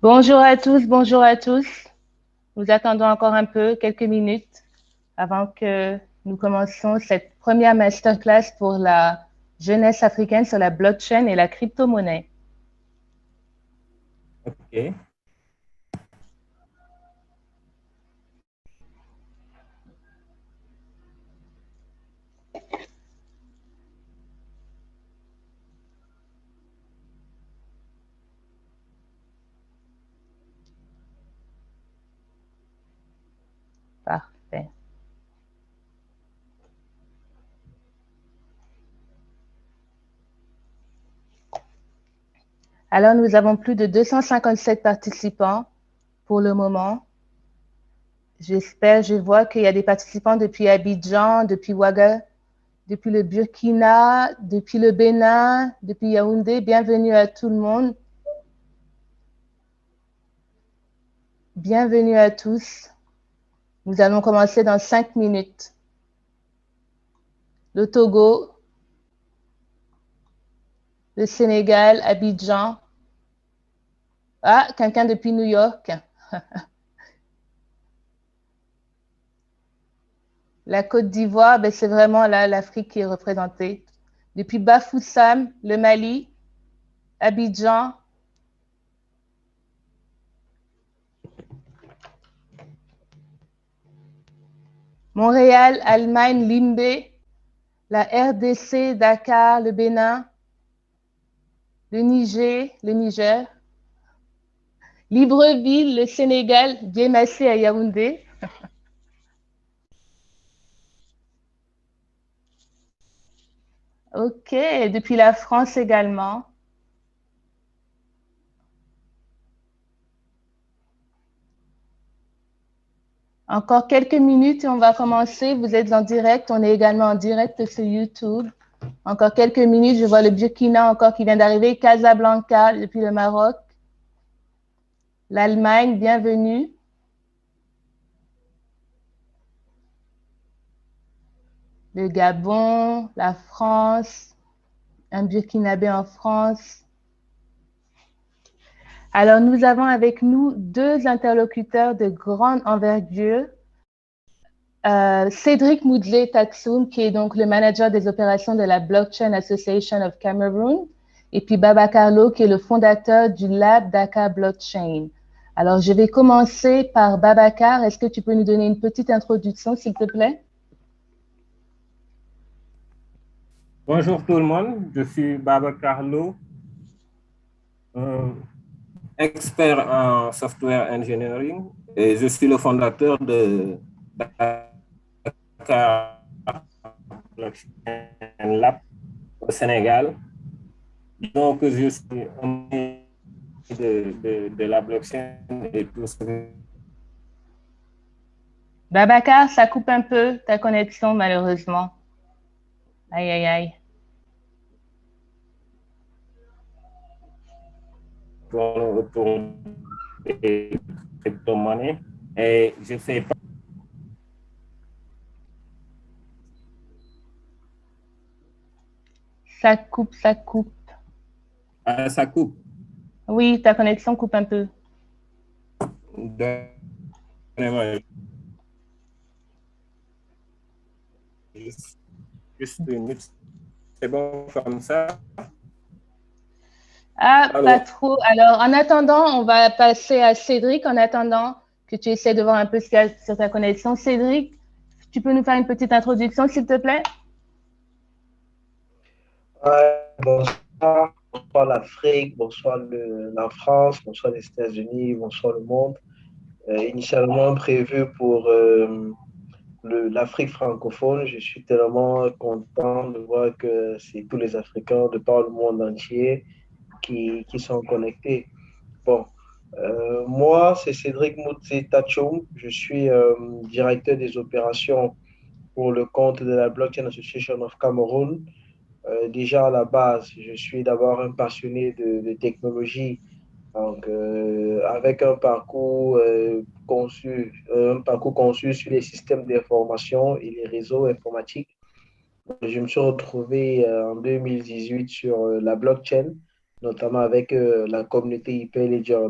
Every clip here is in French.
Bonjour à tous, bonjour à tous. Nous attendons encore un peu, quelques minutes, avant que nous commencions cette première masterclass pour la jeunesse africaine sur la blockchain et la crypto-monnaie. Ok. Parfait. Alors, nous avons plus de 257 participants pour le moment. Je vois qu'il y a des participants depuis Abidjan, depuis Ouaga, depuis le Burkina, depuis le Bénin, depuis Yaoundé. Bienvenue à tout le monde. Bienvenue à tous. Nous allons commencer dans 5 minutes. Le Togo, le Sénégal, Abidjan. Ah, quelqu'un depuis New York. La Côte d'Ivoire, ben c'est vraiment là l'Afrique qui est représentée. Depuis Bafoussam, le Mali, Abidjan. Montréal, Allemagne, Limbé, la RDC, Dakar, le Bénin, le Niger, Libreville, le Sénégal, Djemassé à Yaoundé. OK, depuis la France également. Encore quelques minutes et on va commencer. Vous êtes en direct. On est également en direct sur YouTube. Encore quelques minutes. Je vois le Burkina encore qui vient d'arriver. Casablanca depuis le Maroc. L'Allemagne, bienvenue. Le Gabon, la France, un Burkinabé en France. Alors, nous avons avec nous deux interlocuteurs de grande envergure. Cédric Moudlé Taksoum, qui est donc le manager des opérations de la Blockchain Association of Cameroon, et puis Baba Carlo, qui est le fondateur du Lab Dakar Blockchain. Alors, je vais commencer par Babacar. Est-ce que tu peux nous donner une petite introduction, s'il te plaît? Bonjour tout le monde, je suis Baba Carlo, expert en software engineering et je suis le fondateur de Dakar Blockchain Lab au Sénégal. Donc, je suis un de la blockchain et tout ce que... Babacar, ça coupe un peu ta connexion, malheureusement. Aïe, aïe, aïe. autour des crypto-monnaies et je fais pas... Ça coupe, ça coupe. ça coupe. Oui, ta connexion coupe un peu. Donnez-moi juste une minute. C'est bon comme ça? Ah, pas Alors, trop. Alors, en attendant, on va passer à Cédric, en attendant que tu essaies de voir un peu ce qu'il y a sur ta connexion. Cédric, tu peux nous faire une petite introduction, s'il te plaît? Bonsoir, bonsoir l'Afrique, bonsoir la France, bonsoir les États-Unis, bonsoir le monde. Initialement prévu pour l'Afrique francophone, je suis tellement content de voir que c'est tous les Africains de par le monde entier qui sont connectés. Bon, moi, c'est Cédric Moutsi Tachoum, je suis directeur des opérations pour le compte de la Blockchain Association of Cameroon. Déjà à la base, je suis d'abord un passionné de technologie, donc avec un parcours conçu sur les systèmes d'information et les réseaux informatiques. Je me suis retrouvé en 2018 sur la blockchain, notamment avec la communauté IP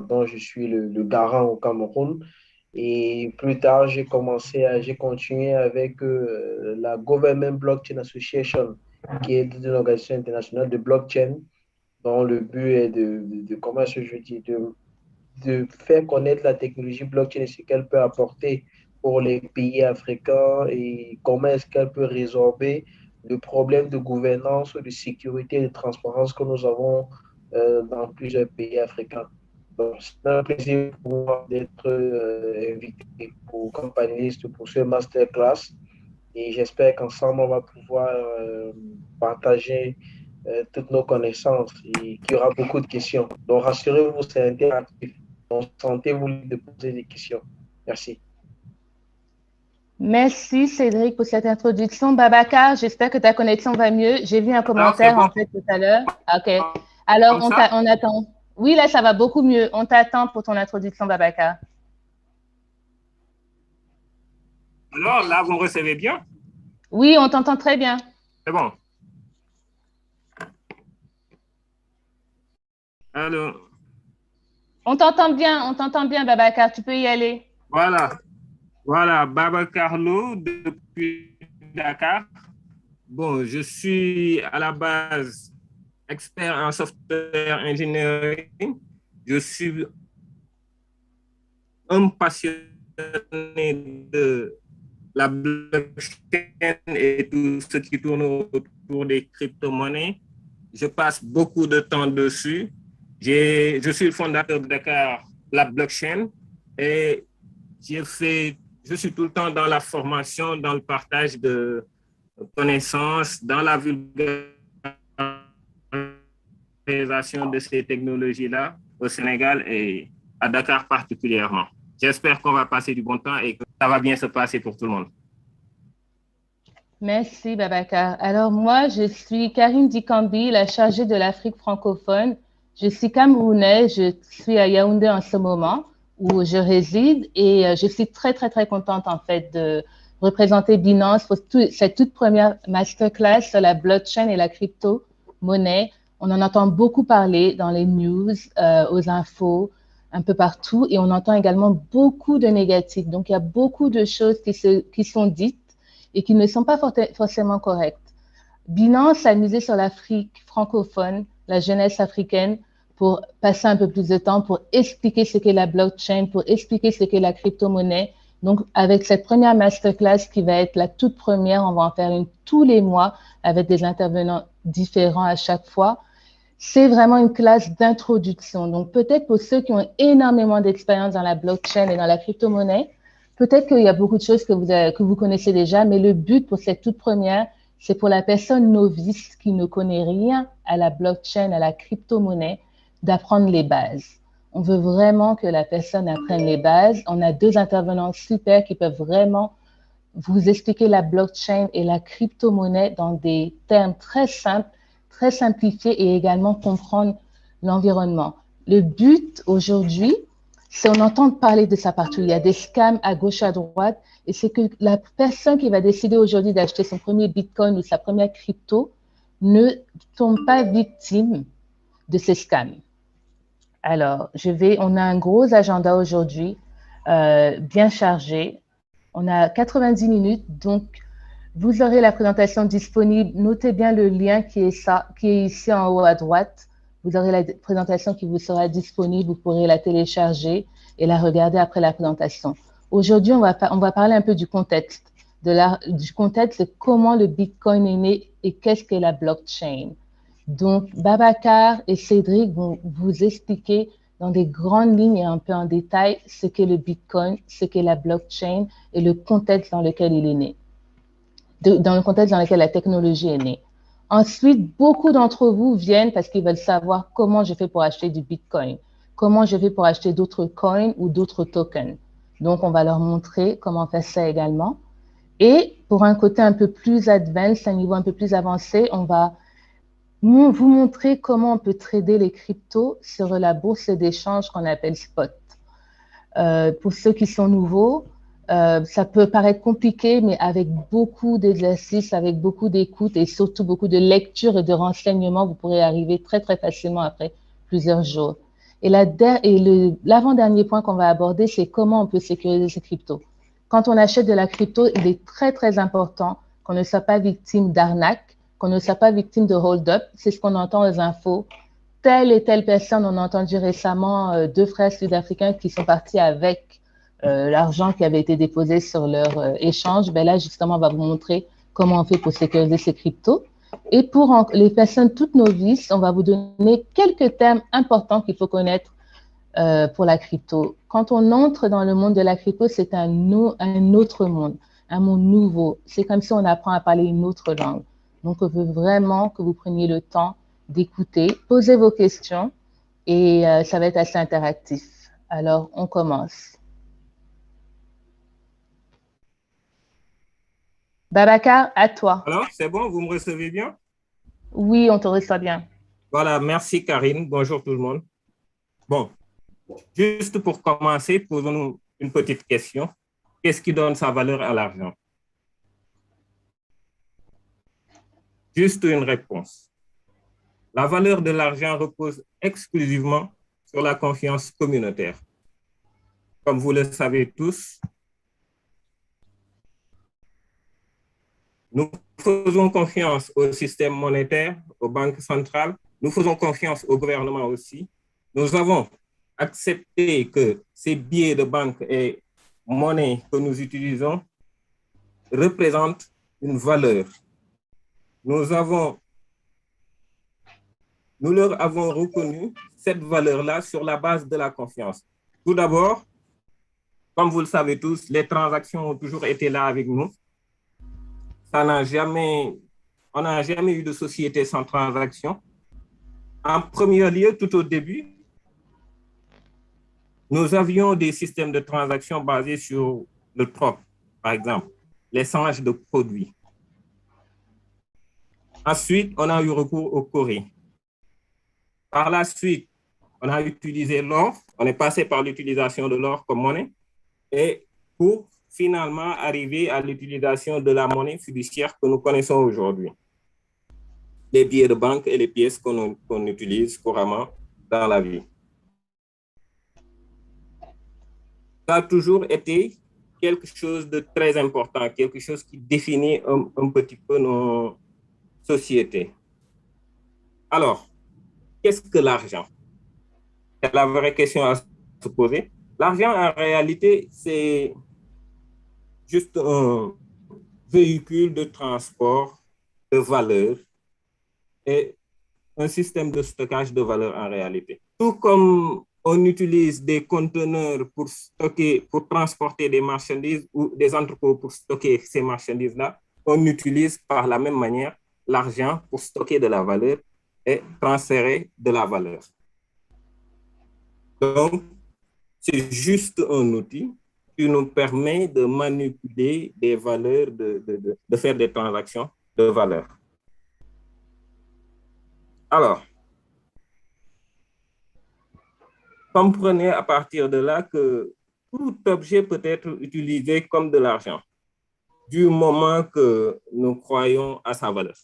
dont je suis le garant au Cameroun. Et plus tard, j'ai continué avec la Government Blockchain Association, qui est une organisation internationale de blockchain, dont le but est comment est-ce que je dis, de faire connaître la technologie blockchain et ce qu'elle peut apporter pour les pays africains et comment est-ce qu'elle peut résorber le problème de gouvernance, de sécurité et de transparence que nous avons dans plusieurs pays africains. Donc, c'est un plaisir pour moi d'être invité comme panéliste pour ce masterclass et j'espère qu'ensemble, on va pouvoir partager toutes nos connaissances et qu'il y aura beaucoup de questions. Donc, rassurez-vous, c'est interactif. Donc, sentez-vous libre de poser des questions. Merci. Merci Cédric pour cette introduction. Babacar, j'espère que ta connexion va mieux. J'ai vu un commentaire en fait tout à l'heure. OK. Alors, on attend. Oui, là, ça va beaucoup mieux. On t'attend pour ton introduction, Babacar. Alors, là, vous me recevez bien? Oui, on t'entend très bien. C'est bon. Alors. On t'entend bien, Babacar. Tu peux y aller. Voilà, Babacar Lo depuis Dakar. Bon, je suis à la base expert en software engineering. Je suis un passionné de la blockchain et tout ce qui tourne autour des crypto-monnaies. Je passe beaucoup de temps dessus. Je suis le fondateur de Dakar, la blockchain, et je suis tout le temps dans la formation, dans le partage de connaissances, dans la vulgarisation de ces technologies-là au Sénégal et à Dakar particulièrement. J'espère qu'on va passer du bon temps et que ça va bien se passer pour tout le monde. Merci, Babacar. Alors, moi, je suis Karine Dikambi, la chargée de l'Afrique francophone. Je suis camerounaise, je suis à Yaoundé en ce moment où je réside et je suis très, très, très contente en fait de représenter Binance pour cette toute première masterclass sur la blockchain et la crypto-monnaie. On en entend beaucoup parler dans les news, aux infos, un peu partout et on entend également beaucoup de négatifs. Donc, il y a beaucoup de choses qui sont dites et qui ne sont pas forcément correctes. Binance a misé sur l'Afrique francophone, la jeunesse africaine, pour passer un peu plus de temps, pour expliquer ce qu'est la blockchain, pour expliquer ce qu'est la crypto-monnaie. Donc, avec cette première masterclass qui va être la toute première, on va en faire une tous les mois avec des intervenants différents à chaque fois. C'est vraiment une classe d'introduction. Donc, peut-être pour ceux qui ont énormément d'expérience dans la blockchain et dans la crypto-monnaie, peut-être qu'il y a beaucoup de choses que vous connaissez déjà, mais le but pour cette toute première, c'est pour la personne novice qui ne connaît rien à la blockchain, à la crypto-monnaie, d'apprendre les bases. On veut vraiment que la personne apprenne les bases. On a deux intervenants super qui peuvent vraiment vous expliquer la blockchain et la crypto-monnaie dans des termes très simples, très simplifiés et également comprendre l'environnement. Le but aujourd'hui, c'est on entend parler de ça partout. Il y a des scams à gauche, à droite, et c'est que la personne qui va décider aujourd'hui d'acheter son premier Bitcoin ou sa première crypto ne tombe pas victime de ces scams. Alors, on a un gros agenda aujourd'hui, bien chargé. On a 90 minutes, donc vous aurez la présentation disponible. Notez bien le lien qui est ici en haut à droite. Vous aurez la présentation qui vous sera disponible. Vous pourrez la télécharger et la regarder après la présentation. Aujourd'hui, on va parler un peu du contexte, du contexte de comment le Bitcoin est né et qu'est-ce qu'est la blockchain. Donc, Babacar et Cédric vont vous expliquer dans des grandes lignes et un peu en détail ce qu'est le Bitcoin, ce qu'est la blockchain et le contexte dans lequel il est né, dans le contexte dans lequel la technologie est née. Ensuite, beaucoup d'entre vous viennent parce qu'ils veulent savoir comment je fais pour acheter du Bitcoin, comment je fais pour acheter d'autres coins ou d'autres tokens. Donc, on va leur montrer comment faire ça également. Et pour un côté un peu plus advanced, un niveau un peu plus avancé, on va vous montrer comment on peut trader les cryptos sur la bourse d'échange qu'on appelle spot. Pour ceux qui sont nouveaux, ça peut paraître compliqué, mais avec beaucoup d'exercices, avec beaucoup d'écoute et surtout beaucoup de lecture et de renseignements, vous pourrez arriver très, très facilement après plusieurs jours. Et l'avant-dernier point qu'on va aborder, c'est comment on peut sécuriser ces cryptos. Quand on achète de la crypto, il est très, très important qu'on ne soit pas victime d'arnaque, qu'on ne soit pas victime de hold-up. C'est ce qu'on entend aux infos. Telle et telle personne, on a entendu récemment 2 frères sud-africains qui sont partis avec l'argent qui avait été déposé sur leur échange. Ben là, justement, on va vous montrer comment on fait pour sécuriser ces cryptos. Et pour les personnes toutes novices, on va vous donner quelques termes importants qu'il faut connaître pour la crypto. Quand on entre dans le monde de la crypto, c'est un autre monde, un monde nouveau. C'est comme si on apprend à parler une autre langue. Donc, on veut vraiment que vous preniez le temps d'écouter, poser vos questions et ça va être assez interactif. Alors, on commence. Babacar, à toi. Alors, c'est bon, vous me recevez bien? Oui, on te reçoit bien. Voilà, merci Karine. Bonjour tout le monde. Bon, juste pour commencer, posons-nous une petite question. Qu'est-ce qui donne sa valeur à l'argent? Juste une réponse. La valeur de l'argent repose exclusivement sur la confiance communautaire. Comme vous le savez tous, nous faisons confiance au système monétaire, aux banques centrales. Nous faisons confiance au gouvernement aussi. Nous avons accepté que ces billets de banque et monnaie que nous utilisons représentent une valeur. Nous leur avons reconnu cette valeur-là sur la base de la confiance. Tout d'abord, comme vous le savez tous, les transactions ont toujours été là avec nous. On n'a jamais eu de société sans transaction. En premier lieu, tout au début, nous avions des systèmes de transactions basés sur le troc, par exemple, l'échange de produits. Ensuite, on a eu recours au Corée. Par la suite, on a utilisé l'or. On est passé par l'utilisation de l'or comme monnaie et pour finalement arriver à l'utilisation de la monnaie fiduciaire que nous connaissons aujourd'hui. Les billets de banque et les pièces qu'on utilise couramment dans la vie. Ça a toujours été quelque chose de très important, quelque chose qui définit un petit peu nos sociétés. Alors, qu'est-ce que l'argent? C'est la vraie question à se poser. L'argent, en réalité, c'est juste un véhicule de transport de valeur et un système de stockage de valeur en réalité. Tout comme on utilise des conteneurs pour transporter des marchandises ou des entrepôts pour stocker ces marchandises-là, on utilise par la même manière l'argent pour stocker de la valeur et transférer de la valeur. Donc, c'est juste un outil qui nous permet de manipuler des valeurs, de faire des transactions de valeur. Alors, comprenez à partir de là que tout objet peut être utilisé comme de l'argent, du moment que nous croyons à sa valeur.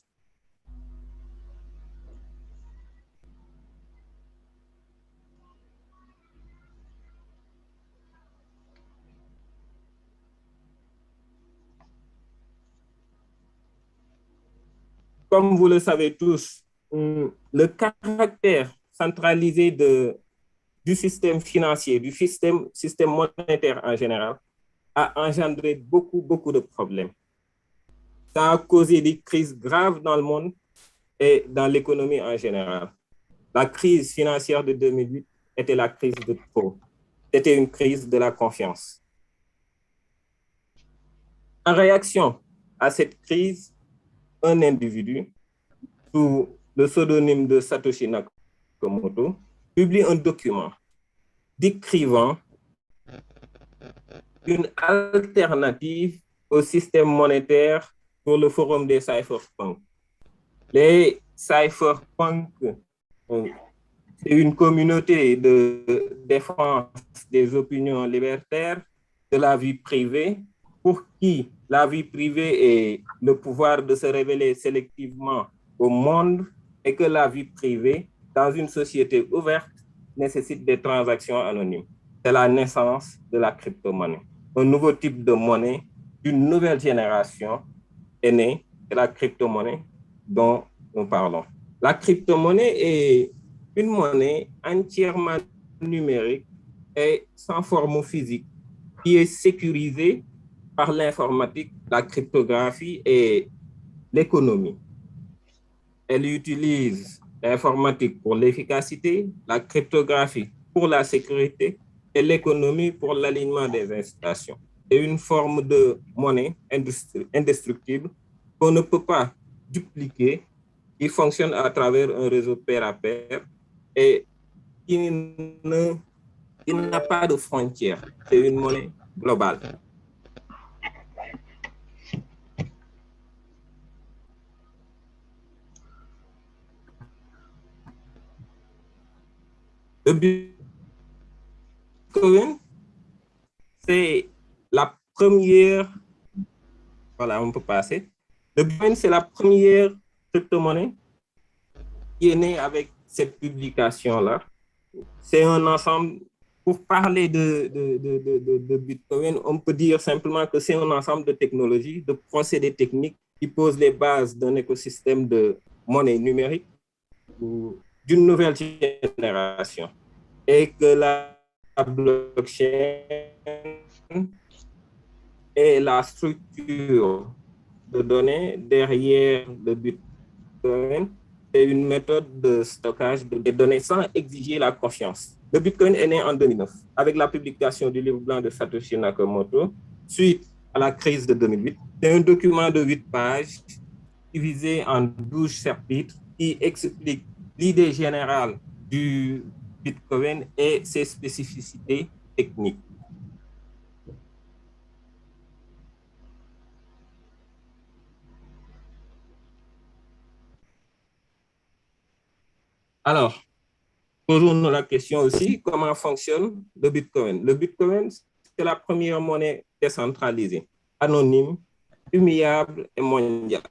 Comme vous le savez tous, le caractère centralisé du système financier, du système monétaire en général, a engendré beaucoup de problèmes. Ça a causé des crises graves dans le monde et dans l'économie en général. La crise financière de 2008 était la crise de trop. C'était une crise de la confiance. En réaction à cette crise, un individu, sous le pseudonyme de Satoshi Nakamoto, publie un document décrivant une alternative au système monétaire pour le forum des cypherpunks. Les cypherpunks, c'est une communauté de défense des opinions libertaires, de la vie privée, pour qui la vie privée est le pouvoir de se révéler sélectivement au monde et que la vie privée dans une société ouverte, nécessite des transactions anonymes. C'est la naissance de la crypto-monnaie. Un nouveau type de monnaie d'une nouvelle génération est né, c'est la crypto-monnaie dont nous parlons. La crypto-monnaie est une monnaie entièrement numérique et sans forme physique, qui est sécurisée par l'informatique, la cryptographie et l'économie. Elle utilise l'informatique pour l'efficacité, la cryptographie pour la sécurité et l'économie pour l'alignement des incitations. C'est une forme de monnaie indestructible qu'on ne peut pas dupliquer, qui fonctionne à travers un réseau pair à pair et qui n'a pas de frontières. C'est une monnaie globale. Le Bitcoin, c'est la première, voilà, on peut passer. Le Bitcoin, c'est la première crypto-monnaie qui est née avec cette publication-là. C'est un ensemble, pour parler de Bitcoin, on peut dire simplement que c'est un ensemble de technologies, de procédés techniques qui posent les bases d'un écosystème de monnaie numérique d'une nouvelle génération. Et que la blockchain est la structure de données derrière le Bitcoin. C'est une méthode de stockage des données sans exiger la confiance. Le Bitcoin est né en 2009 avec la publication du livre blanc de Satoshi Nakamoto suite à la crise de 2008. C'est un document de 8 pages divisé en 12 chapitres qui explique l'idée générale du Bitcoin et ses spécificités techniques. Alors, posons-nous la question aussi, comment fonctionne le Bitcoin? Le Bitcoin, c'est la première monnaie décentralisée, anonyme, humiliable et mondiale.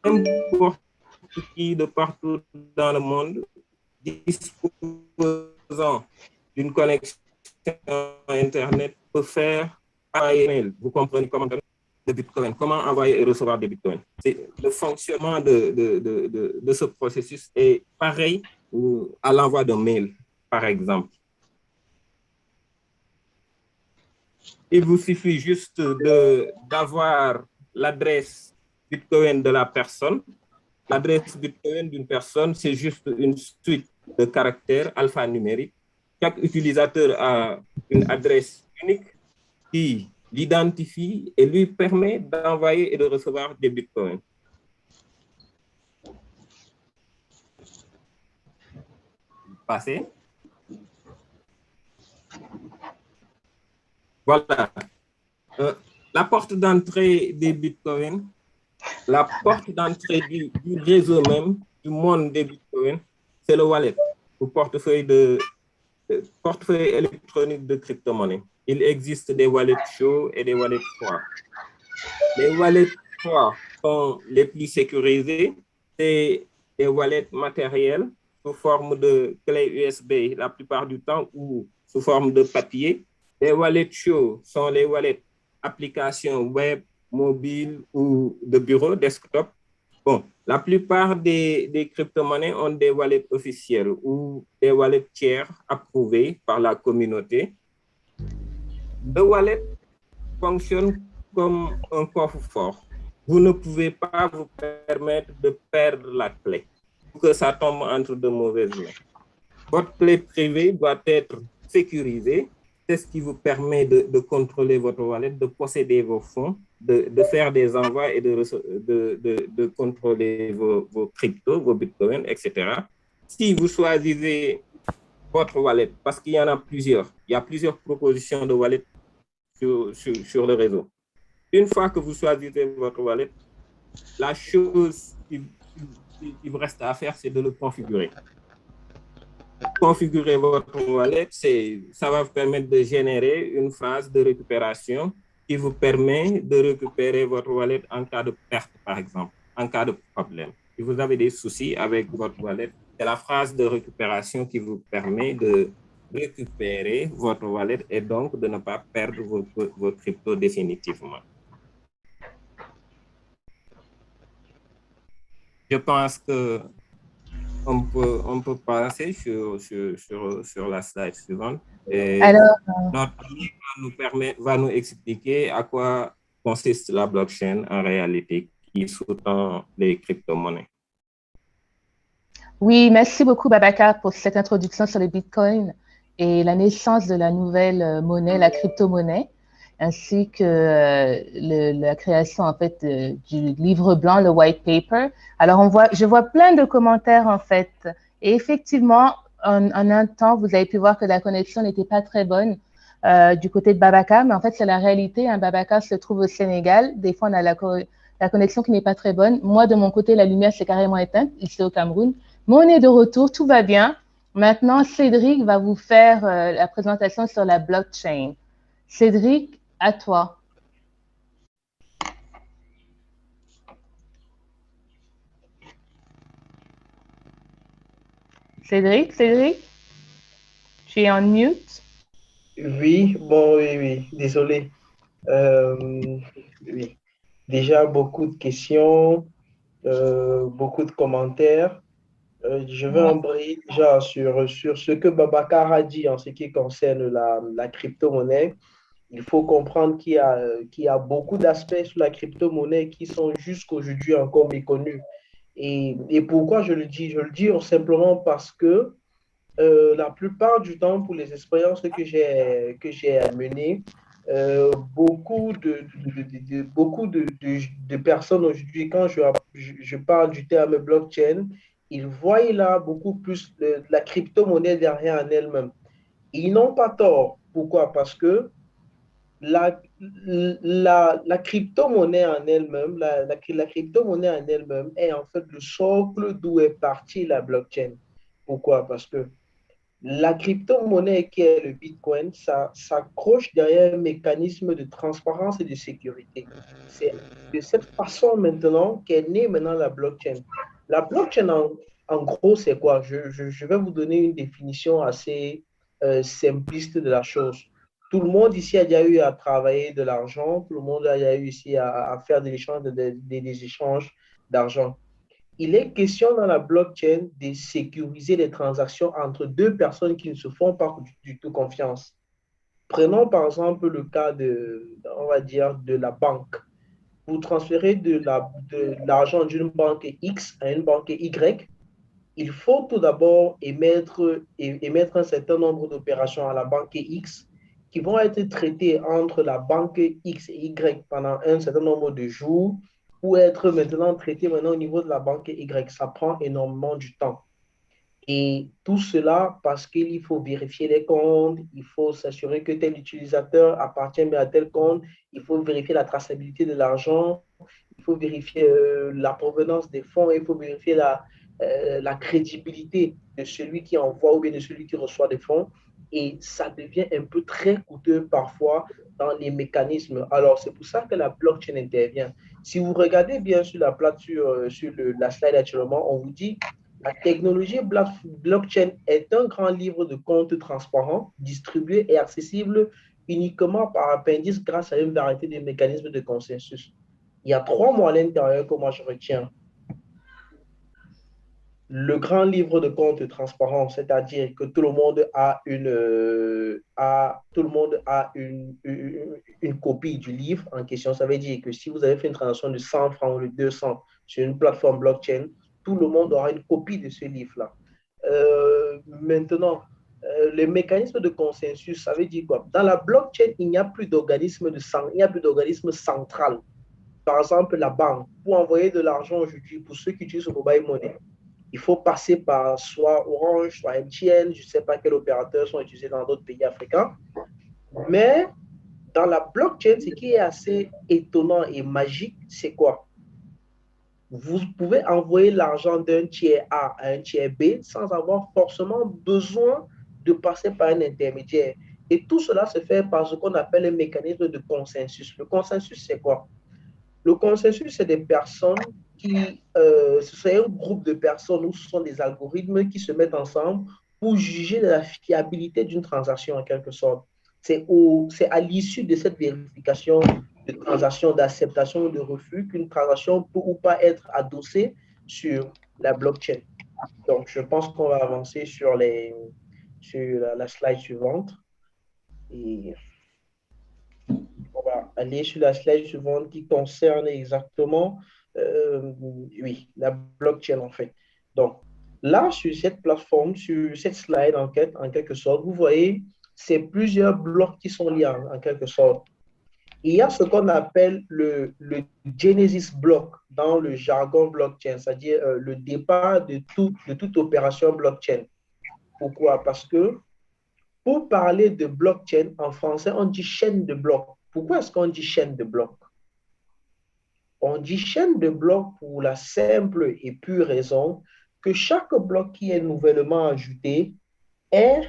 N'importe qui de partout dans le monde disposant d'une connexion Internet peut faire par email. Vous comprenez comment de Bitcoin, comment envoyer et recevoir des Bitcoins. Le fonctionnement de ce processus est pareil à l'envoi d'un mail, par exemple. Il vous suffit juste d'avoir l'adresse Bitcoin de la personne. L'adresse Bitcoin d'une personne, c'est juste une suite de caractères alphanumériques. Chaque utilisateur a une adresse unique qui l'identifie et lui permet d'envoyer et de recevoir des Bitcoins. Passez. Voilà. La porte d'entrée des Bitcoins, la porte d'entrée du réseau même, du monde des Bitcoins, c'est le wallet, le portefeuille électronique de crypto-monnaie. Il existe des wallets chauds et des wallets froids. Les wallets froids sont les plus sécurisés. C'est des wallets matériels sous forme de clé USB la plupart du temps ou sous forme de papier. Les wallets chauds sont les wallets applications web, mobile ou de bureau, desktop. Bon, la plupart des crypto-monnaies ont des wallets officiels ou des wallets tiers approuvés par la communauté. Le wallet fonctionne comme un coffre-fort. Vous ne pouvez pas vous permettre de perdre la clé pour que ça tombe entre de mauvaises mains. Votre clé privée doit être sécurisée. C'est ce qui vous permet de contrôler votre wallet, de posséder vos fonds, de faire des envois et de contrôler vos cryptos, vos bitcoins, etc. Si vous choisissez votre wallet, parce qu'il y en a plusieurs, il y a plusieurs propositions de wallet sur le réseau. Une fois que vous choisissez votre wallet, la chose qui vous reste à faire, c'est de le configurer. Configurer votre wallet, ça va vous permettre de générer une phase de récupération qui vous permet de récupérer votre wallet en cas de perte, par exemple. en cas de problème. Si vous avez des soucis avec votre wallet, c'est la phrase de récupération qui vous permet de récupérer votre wallet et donc de ne pas perdre vos cryptos définitivement. Je pense que on peut passer sur la slide suivante. Et Alors, notre ami va nous expliquer à quoi consiste la blockchain en réalité qui sous-tend les crypto-monnaies. oui, merci beaucoup, Babacar, pour cette introduction sur le Bitcoin et la naissance de la nouvelle monnaie, la crypto-monnaie, ainsi que la création, en fait, du livre blanc, le white paper. Alors, je vois plein de commentaires, en fait. Et effectivement, en un temps, vous avez pu voir que la connexion n'était pas très bonne du côté de Babacar, mais en fait, c'est la réalité. Hein. Babacar se trouve au Sénégal. Des fois, on a la connexion qui n'est pas très bonne. Moi, de mon côté, la lumière s'est carrément éteinte, ici au Cameroun. Mais on est de retour, tout va bien. Maintenant, Cédric va vous faire la présentation sur la blockchain. Cédric, à toi. Cédric, tu es en mute. Oui, bon, oui, désolé. Oui. Déjà, beaucoup de questions, beaucoup de commentaires. Je vais embrayer déjà sur ce que Babacar a dit en ce qui concerne la crypto-monnaie. Il faut comprendre qu'il y a beaucoup d'aspects sur la crypto-monnaie qui sont jusqu'aujourd'hui encore méconnus. Et pourquoi je le dis? Je le dis simplement parce que la plupart du temps, pour les expériences que j'ai menées, beaucoup de personnes aujourd'hui, quand je parle du terme blockchain, ils voient là beaucoup plus la crypto-monnaie derrière en elle-même. Ils n'ont pas tort. Pourquoi? Parce que la crypto-monnaie en elle-même, la crypto-monnaie en elle-même est en fait le socle d'où est partie la blockchain. Pourquoi? Parce que la crypto-monnaie qui est le Bitcoin, ça s'accroche derrière un mécanisme de transparence et de sécurité. C'est de cette façon maintenant qu'est née maintenant la blockchain. La blockchain, en gros, c'est quoi? Je vais vous donner une définition assez simpliste de la chose. Tout le monde ici a déjà eu à travailler de l'argent, tout le monde a déjà eu ici à faire des échanges d'argent. Il est question dans la blockchain de sécuriser les transactions entre deux personnes qui ne se font pas du tout confiance. Prenons par exemple le cas on va dire, de la banque. Pour transférer de l'argent d'une banque X à une banque Y, il faut tout d'abord émettre un certain nombre d'opérations à la banque X qui vont être traitées entre la banque X et Y pendant un certain nombre de jours pour être maintenant traitées maintenant au niveau de la banque Y. Ça prend énormément du temps. Et tout cela parce qu'il faut vérifier les comptes, il faut s'assurer que tel utilisateur appartient bien à tel compte, il faut vérifier la traçabilité de l'argent, il faut vérifier la provenance des fonds, il faut vérifier la crédibilité de celui qui envoie ou bien de celui qui reçoit des fonds. Et ça devient un peu très coûteux parfois dans les mécanismes. Alors, c'est pour ça que la blockchain intervient. Si vous regardez bien sur la la slide actuellement, on vous dit la technologie blockchain est un grand livre de compte transparent, distribué et accessible uniquement par appendice grâce à une variété de mécanismes de consensus. Il y a trois mots à l'intérieur que moi je retiens. Le grand livre de compte transparent, c'est-à-dire que tout le monde a une copie du livre en question. Ça veut dire que si vous avez fait une transaction de 100 francs ou de 200 sur une plateforme blockchain, tout le monde aura une copie de ce livre-là. Maintenant, le mécanisme de consensus, ça veut dire quoi? Dans la blockchain, il n'y a plus d'organisme central. Par exemple, la banque, pour envoyer de l'argent aujourd'hui, pour ceux qui utilisent le mobile money, il faut passer par soit Orange, soit MTN, je ne sais pas quels opérateurs sont utilisés dans d'autres pays africains. Mais dans la blockchain, ce qui est assez étonnant et magique, c'est quoi? Vous pouvez envoyer l'argent d'un tiers A à un tiers B sans avoir forcément besoin de passer par un intermédiaire. Et tout cela se fait par ce qu'on appelle un mécanisme de consensus. Le consensus, c'est quoi? Le consensus, c'est des personnes c'est un groupe de personnes ou ce sont des algorithmes qui se mettent ensemble pour juger de la fiabilité d'une transaction en quelque sorte. C'est à l'issue de cette vérification de transaction, d'acceptation ou de refus qu'une transaction peut ou pas être adossée sur la blockchain. Donc, je pense qu'on va avancer sur la slide suivante. Et on va aller sur la slide suivante qui concerne exactement, oui, la blockchain en fait. Donc, là, sur cette plateforme, sur cette slide en quelque sorte, vous voyez, c'est plusieurs blocs qui sont liés en quelque sorte. Il y a ce qu'on appelle le Genesis block dans le jargon blockchain, c'est-à-dire le départ de toute opération blockchain. Pourquoi? Parce que pour parler de blockchain, en français, on dit chaîne de blocs. Pourquoi est-ce qu'on dit chaîne de blocs? On dit chaîne de blocs pour la simple et pure raison que chaque bloc qui est nouvellement ajouté est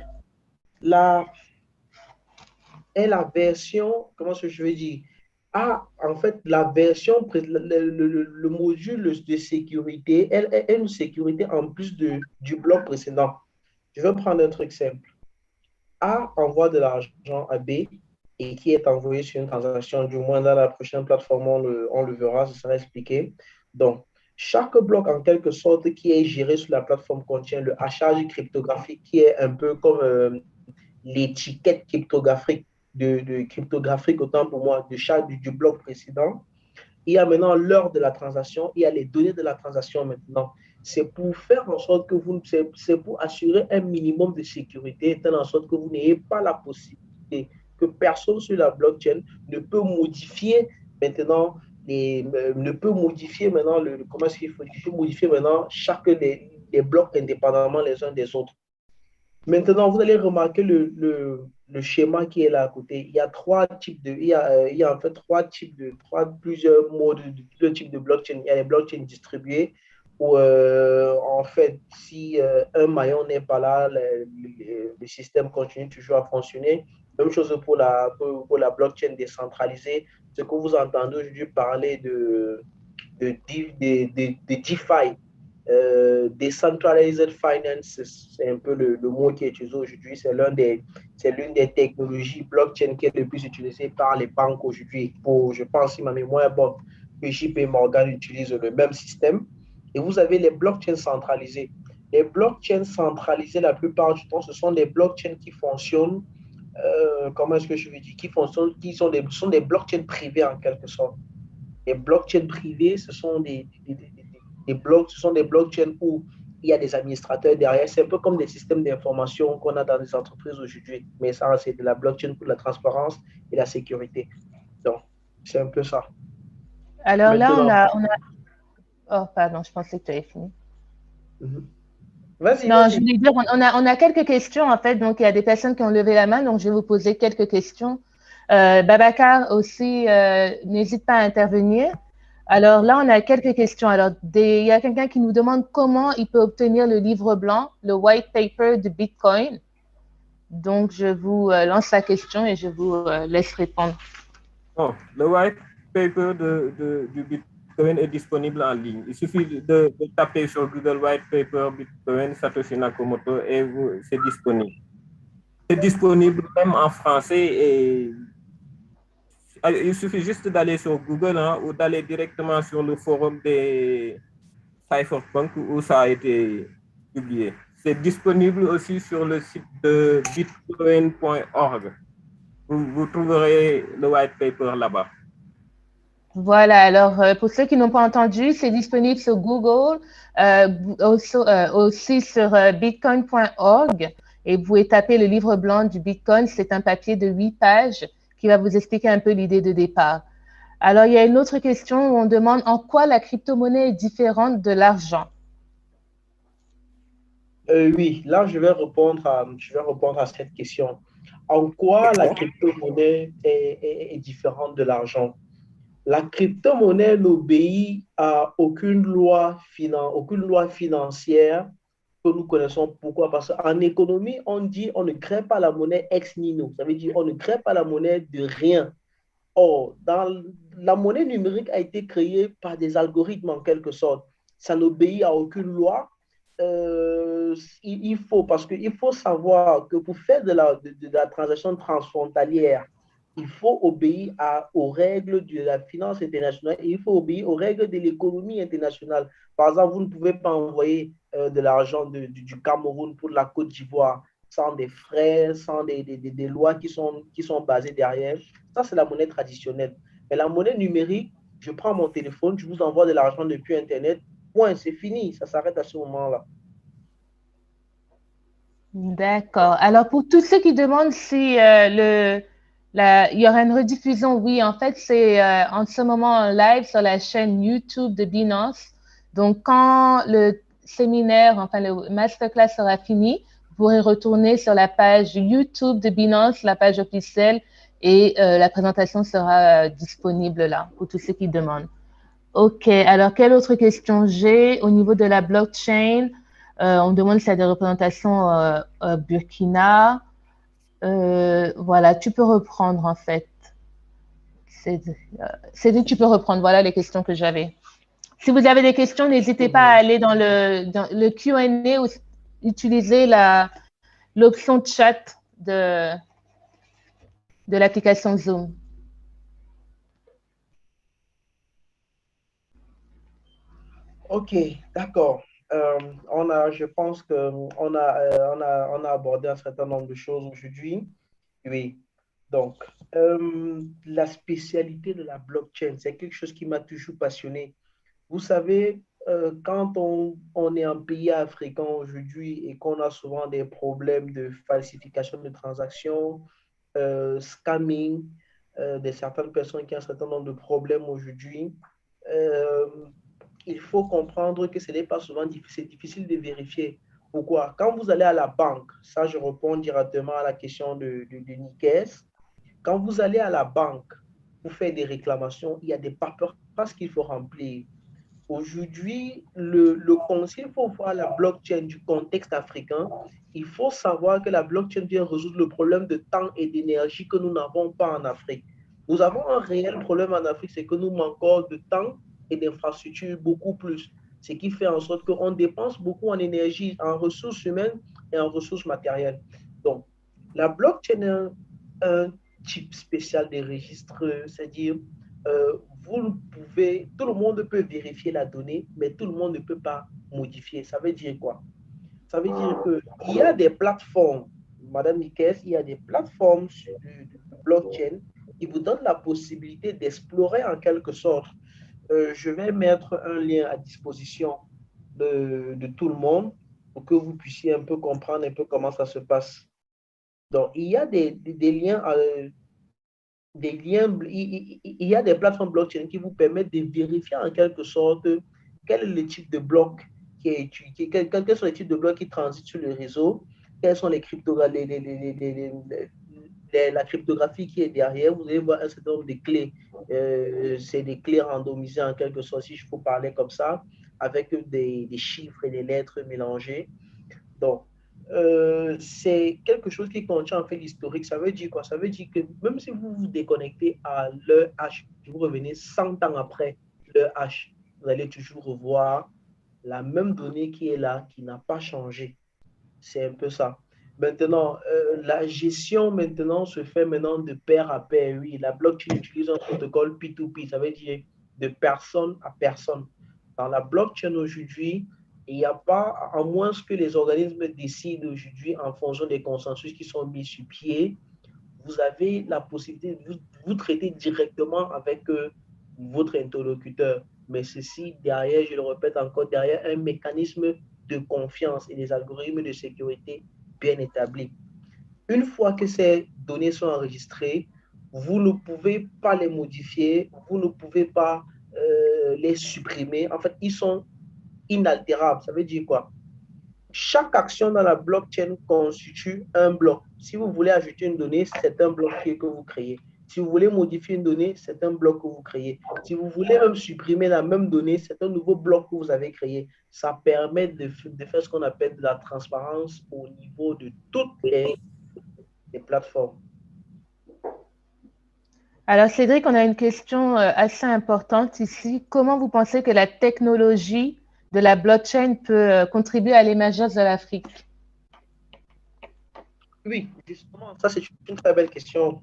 la, est la version, comment est-ce que je veux dire, en fait la version, le module de sécurité, elle est une sécurité en plus du bloc précédent. Je vais prendre un truc simple. A envoie de l'argent à B et qui est envoyé sur une transaction, du moins dans la prochaine plateforme, on le verra, ça sera expliqué. Donc, chaque bloc, en quelque sorte, qui est géré sur la plateforme contient le hachage cryptographique qui est un peu comme l'étiquette cryptographique, cryptographique, autant pour moi, du bloc précédent. Il y a maintenant l'heure de la transaction, il y a les données de la transaction maintenant. C'est pour faire en sorte que c'est pour assurer un minimum de sécurité, tel en sorte que vous n'ayez pas la possibilité que personne sur la blockchain ne peut modifier maintenant ne peut modifier maintenant comment est-ce qu'il faut, il peut modifier maintenant les blocs indépendamment les uns des autres. Maintenant, vous allez remarquer le schéma qui est là à côté. Il y a il y a en fait plusieurs modes, deux types de blockchain. Il y a les blockchains distribuées où, en fait, si un maillon n'est pas là, le système continue toujours à fonctionner. Même chose pour la blockchain décentralisée. Ce que vous entendez aujourd'hui parler de DeFi, Decentralized Finance, c'est un peu le mot qui est utilisé aujourd'hui. C'est l'une des technologies blockchain qui est le plus utilisée par les banques aujourd'hui. Je pense, si ma mémoire est bonne, que JP Morgan utilise le même système. Et vous avez les blockchains centralisées. Les blockchains centralisées, la plupart du temps, ce sont des blockchains qui fonctionnent, comment est-ce que je veux dire, qui sont des blockchains privés en quelque sorte. Les blockchains privés, ce sont des blockchains où il y a des administrateurs derrière. C'est un peu comme des systèmes d'information qu'on a dans les entreprises aujourd'hui. Mais ça, c'est de la blockchain pour la transparence et la sécurité. Donc, c'est un peu ça. Alors là, Oh, pardon, je pensais que tu avais fini. Vas-y, non, vas-y. je voulais dire, on a quelques questions, en fait. Donc, il y a des personnes qui ont levé la main. Donc, je vais vous poser quelques questions. Babacar aussi, n'hésite pas à intervenir. Alors là, on a quelques questions. Alors, il y a quelqu'un qui nous demande comment il peut obtenir le livre blanc, le white paper de Bitcoin. Donc, je vous lance la question et je vous laisse répondre. Oh, le white paper du Bitcoin est disponible en ligne. Il suffit de taper sur Google White Paper Bitcoin Satoshi Nakamoto et c'est disponible. C'est disponible même en français et il suffit juste d'aller sur Google ou d'aller directement sur le forum des Cypherpunk où ça a été publié. C'est disponible aussi sur le site de bitcoin.org. Vous trouverez le white paper là-bas. Voilà, alors pour ceux qui n'ont pas entendu, c'est disponible sur Google, aussi sur bitcoin.org et vous pouvez taper le livre blanc du Bitcoin. C'est un papier de 8 pages qui va vous expliquer un peu l'idée de départ. Alors, il y a une autre question où on demande en quoi la crypto-monnaie est différente de l'argent. Oui, là, je vais répondre à cette question. En quoi la crypto-monnaie est différente de l'argent? La crypto-monnaie n'obéit à aucune loi financière que nous connaissons. Pourquoi? Parce qu'en économie, on dit on ne crée pas la monnaie ex nihilo. Ça veut dire on ne crée pas la monnaie de rien. Or, la monnaie numérique a été créée par des algorithmes en quelque sorte. Ça n'obéit à aucune loi. Il faut, parce qu'il faut savoir que pour faire de la transaction transfrontalière, il faut obéir aux règles de la finance internationale et il faut obéir aux règles de l'économie internationale. Par exemple, vous ne pouvez pas envoyer de l'argent du Cameroun pour la Côte d'Ivoire sans des frais, sans des lois qui sont basées derrière. Ça, c'est la monnaie traditionnelle. Mais la monnaie numérique, je prends mon téléphone, je vous envoie de l'argent depuis Internet, point, c'est fini, ça s'arrête à ce moment-là. D'accord. Alors, pour tous ceux qui demandent si il y aura une rediffusion, oui, en fait, c'est en ce moment en live sur la chaîne YouTube de Binance. Donc, quand le séminaire, enfin, le masterclass sera fini, vous pourrez retourner sur la page YouTube de Binance, la page officielle, et la présentation sera disponible là pour tous ceux qui demandent. OK. Alors, quelle autre question j'ai au niveau de la blockchain? On me demande s'il y a des représentations Burkina. Voilà, tu peux reprendre en fait. C'est dit, tu peux reprendre. Voilà les questions que j'avais. Si vous avez des questions, n'hésitez pas à aller dans le Q&A ou utiliser l'option chat de l'application Zoom. Ok, d'accord. Je pense qu'on on a abordé un certain nombre de choses aujourd'hui. Oui. Donc, la spécialité de la blockchain, c'est quelque chose qui m'a toujours passionné. Vous savez, quand on est un pays africain aujourd'hui et qu'on a souvent des problèmes de falsification de transactions, scamming, de certaines personnes qui ont un certain nombre de problèmes aujourd'hui, euh, il faut comprendre que ce n'est pas souvent difficile, c'est difficile de vérifier. Pourquoi? Quand vous allez à la banque, ça je réponds directement à la question de Nikes, quand vous allez à la banque pour faire des réclamations, il y a des paperasses qu'il faut remplir. Aujourd'hui, le conseil, il faut voir la blockchain du contexte africain. Il faut savoir que la blockchain vient résoudre le problème de temps et d'énergie que nous n'avons pas en Afrique. Nous avons un réel problème en Afrique, c'est que nous manquons de temps et d'infrastructures beaucoup plus. Ce qui fait en sorte qu'on dépense beaucoup en énergie, en ressources humaines et en ressources matérielles. Donc, la blockchain est un type spécial de registre, c'est-à-dire tout le monde peut vérifier la donnée, mais tout le monde ne peut pas modifier. Ça veut dire quoi? Ça veut dire qu'il y a des plateformes, Madame Nikes, il y a des plateformes de blockchain qui vous donnent la possibilité d'explorer en quelque sorte. Je vais mettre un lien à disposition de tout le monde pour que vous puissiez un peu comprendre un peu comment ça se passe. Donc, il y a des liens il y a des plateformes blockchain qui vous permettent de vérifier en quelque sorte quel est le type de bloc qui est utilisé, quels sont les types de blocs qui transitent sur le réseau, quelles sont les la cryptographie qui est derrière. Vous allez voir un certain nombre de clés. C'est des clés randomisées en quelque sorte, si je peux parler comme ça, avec des chiffres et des lettres mélangées. Donc, c'est quelque chose qui contient en fait l'historique. Ça veut dire quoi? Ça veut dire que même si vous vous déconnectez à l'heure H, vous revenez 100 ans après l'heure H, vous allez toujours revoir la même donnée qui est là, qui n'a pas changé. C'est un peu ça. Maintenant, la gestion maintenant se fait maintenant de pair à pair. Oui, la blockchain utilise un protocole P2P, ça veut dire de personne à personne. Dans la blockchain aujourd'hui, il n'y a pas, à moins que les organismes décident aujourd'hui en fonction des consensus qui sont mis sur pied, vous avez la possibilité de vous traiter directement avec votre interlocuteur. Mais ceci, derrière, je le répète encore, derrière un mécanisme de confiance et des algorithmes de sécurité bien établis. Une fois que ces données sont enregistrées, vous ne pouvez pas les modifier, vous ne pouvez pas les supprimer. En fait, ils sont inaltérables. Ça veut dire quoi? Chaque action dans la blockchain constitue un bloc. Si vous voulez ajouter une donnée, c'est un bloc que vous créez. Si vous voulez modifier une donnée, c'est un bloc que vous créez. Si vous voulez même supprimer la même donnée, c'est un nouveau bloc que vous avez créé. Ça permet de faire ce qu'on appelle de la transparence au niveau de toutes les plateformes. Alors, Cédric, on a une question assez importante ici. Comment vous pensez que la technologie de la blockchain peut contribuer à l'émergence de l'Afrique? Oui, justement, ça c'est une très belle question.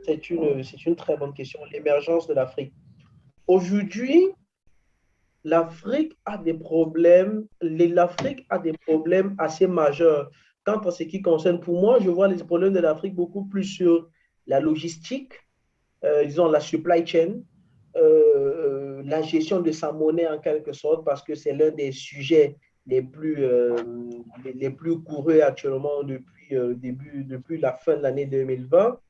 C'est une très bonne question, l'émergence de l'Afrique. Aujourd'hui, l'Afrique a des problèmes, l'Afrique a des problèmes assez majeurs. Quant à ce qui concerne, pour moi, je vois les problèmes de l'Afrique beaucoup plus sur la logistique, disons la supply chain, la gestion de sa monnaie en quelque sorte, parce que c'est l'un des sujets les plus courus actuellement depuis la fin de l'année 2020.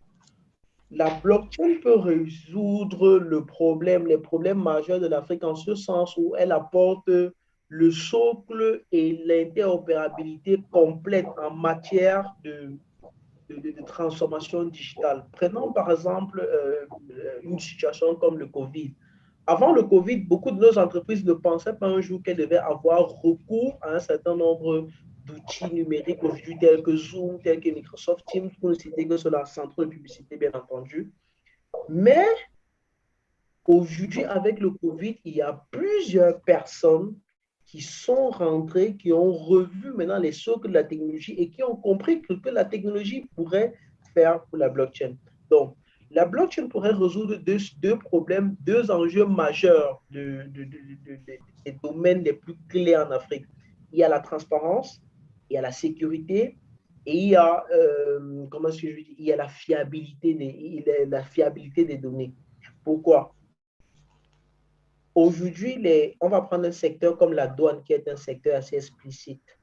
La blockchain peut résoudre les problèmes majeurs de l'Afrique en ce sens où elle apporte le socle et l'interopérabilité complète en matière de transformation digitale. Prenons par exemple une situation comme le Covid. Avant le Covid, beaucoup de nos entreprises ne pensaient pas un jour qu'elles devaient avoir recours à un certain nombre d'outils numériques aujourd'hui tels que Zoom, tels que Microsoft Teams, pour ne citer que cela, centre de publicité bien entendu. Mais aujourd'hui, avec le Covid, il y a plusieurs personnes qui sont rentrées, qui ont revu maintenant les socles de la technologie et qui ont compris que la technologie pourrait faire pour la blockchain. Donc, la blockchain pourrait résoudre deux problèmes, deux enjeux majeurs des domaines les plus clés en Afrique. Il y a la transparence, il y a la sécurité et il y a, comment est-ce que je dis, il y a la fiabilité des données. Pourquoi? Aujourd'hui, on va prendre un secteur comme la douane, qui est un secteur assez explicite.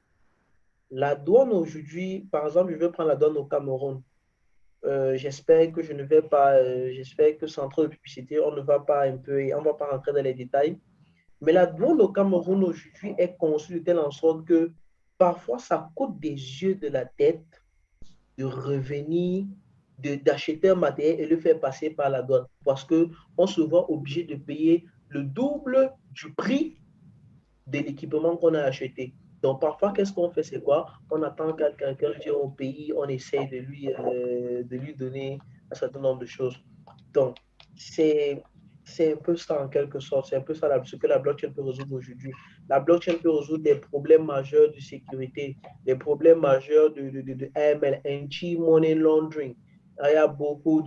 La douane aujourd'hui, par exemple, je vais prendre la douane au Cameroun. J'espère que je ne vais pas, j'espère que sans trop de publicité, on ne va pas on va pas rentrer dans les détails. Mais la douane au Cameroun aujourd'hui est conçue de telle en sorte que parfois ça coûte des yeux de la tête de revenir, d'acheter un matériel et le faire passer par la douane parce qu'on se voit obligé de payer le double du prix de l'équipement qu'on a acheté. Donc, parfois, qu'est-ce qu'on fait? C'est quoi? On attend que quelqu'un vienne au pays, on essaye de lui donner un certain nombre de choses. Donc, c'est un peu ça en quelque sorte. C'est un peu ça ce que la blockchain peut résoudre aujourd'hui. La blockchain peut résoudre des problèmes majeurs de sécurité, des problèmes majeurs de AML, anti-money laundering. Il y a beaucoup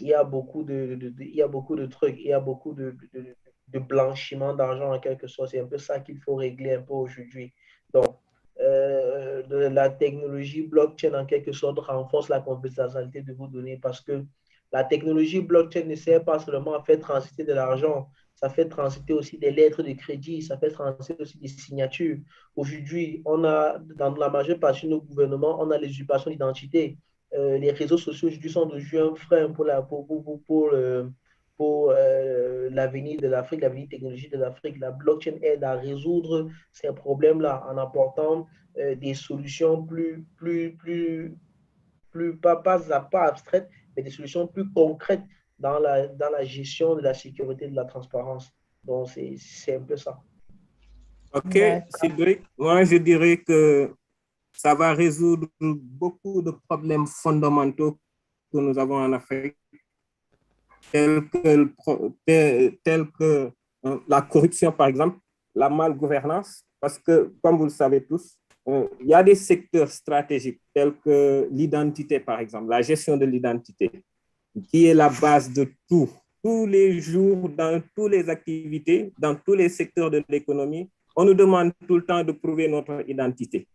il y a beaucoup il y a beaucoup de trucs, il y a beaucoup de blanchiment d'argent en quelque sorte. C'est un peu ça qu'il faut régler un peu aujourd'hui. Donc, la technologie blockchain en quelque sorte renforce la confidentialité de vos données parce que la technologie blockchain ne sert pas seulement à faire transiter de l'argent, ça fait transiter aussi des lettres de crédit, ça fait transiter aussi des signatures. Aujourd'hui, on a, dans la majeure partie de nos gouvernements, on a les usurpations d'identité. Les réseaux sociaux aujourd'hui sont devenus un frein pour l'avenir de l'Afrique, l'avenir technologique de l'Afrique. La blockchain aide à résoudre ces problèmes-là en apportant des solutions pas abstraites, mais des solutions plus concrètes dans la gestion de la sécurité et de la transparence. Donc, c'est un peu ça. OK, Cédric, moi je dirais que ça va résoudre beaucoup de problèmes fondamentaux que nous avons en Afrique, tels que la corruption, par exemple, la malgouvernance, parce que, comme vous le savez tous, il y a des secteurs stratégiques tels que l'identité, par exemple, la gestion de l'identité, qui est la base de tout. Tous les jours, dans toutes les activités, dans tous les secteurs de l'économie, on nous demande tout le temps de prouver notre identité.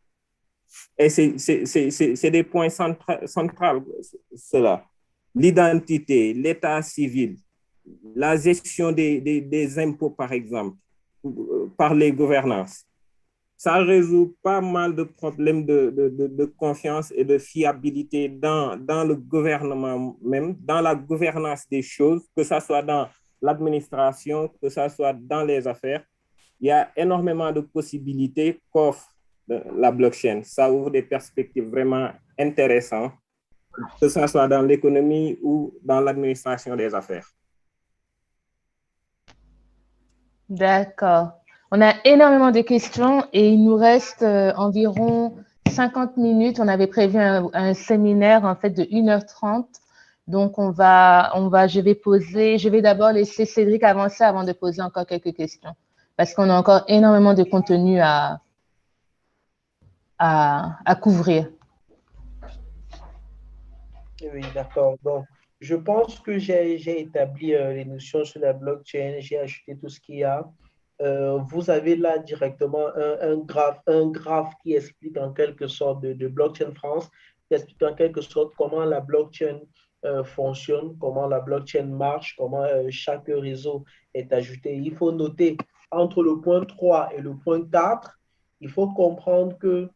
Et c'est des points centraux, cela. L'identité, l'état civil, la gestion des impôts, par exemple, par les gouvernances. Ça résout pas mal de problèmes de confiance et de fiabilité dans le gouvernement même, dans la gouvernance des choses, que ce soit dans l'administration, que ce soit dans les affaires. Il y a énormément de possibilités qu'offre la blockchain. Ça ouvre des perspectives vraiment intéressantes, que ce soit dans l'économie ou dans l'administration des affaires. D'accord. On a énormément de questions et il nous reste environ 50 minutes. On avait prévu un séminaire en fait de 1h30. Donc, je vais d'abord laisser Cédric avancer avant de poser encore quelques questions, parce qu'on a encore énormément de contenu à couvrir. Oui, d'accord. Donc, je pense que j'ai établi les notions sur la blockchain, j'ai ajouté tout ce qu'il y a. Vous avez là directement un graphe qui explique en quelque sorte de Blockchain France, qui explique en quelque sorte comment la blockchain fonctionne, comment la blockchain marche, comment chaque réseau est ajouté. Il faut noter entre le point 3 et le point 4, il faut comprendre que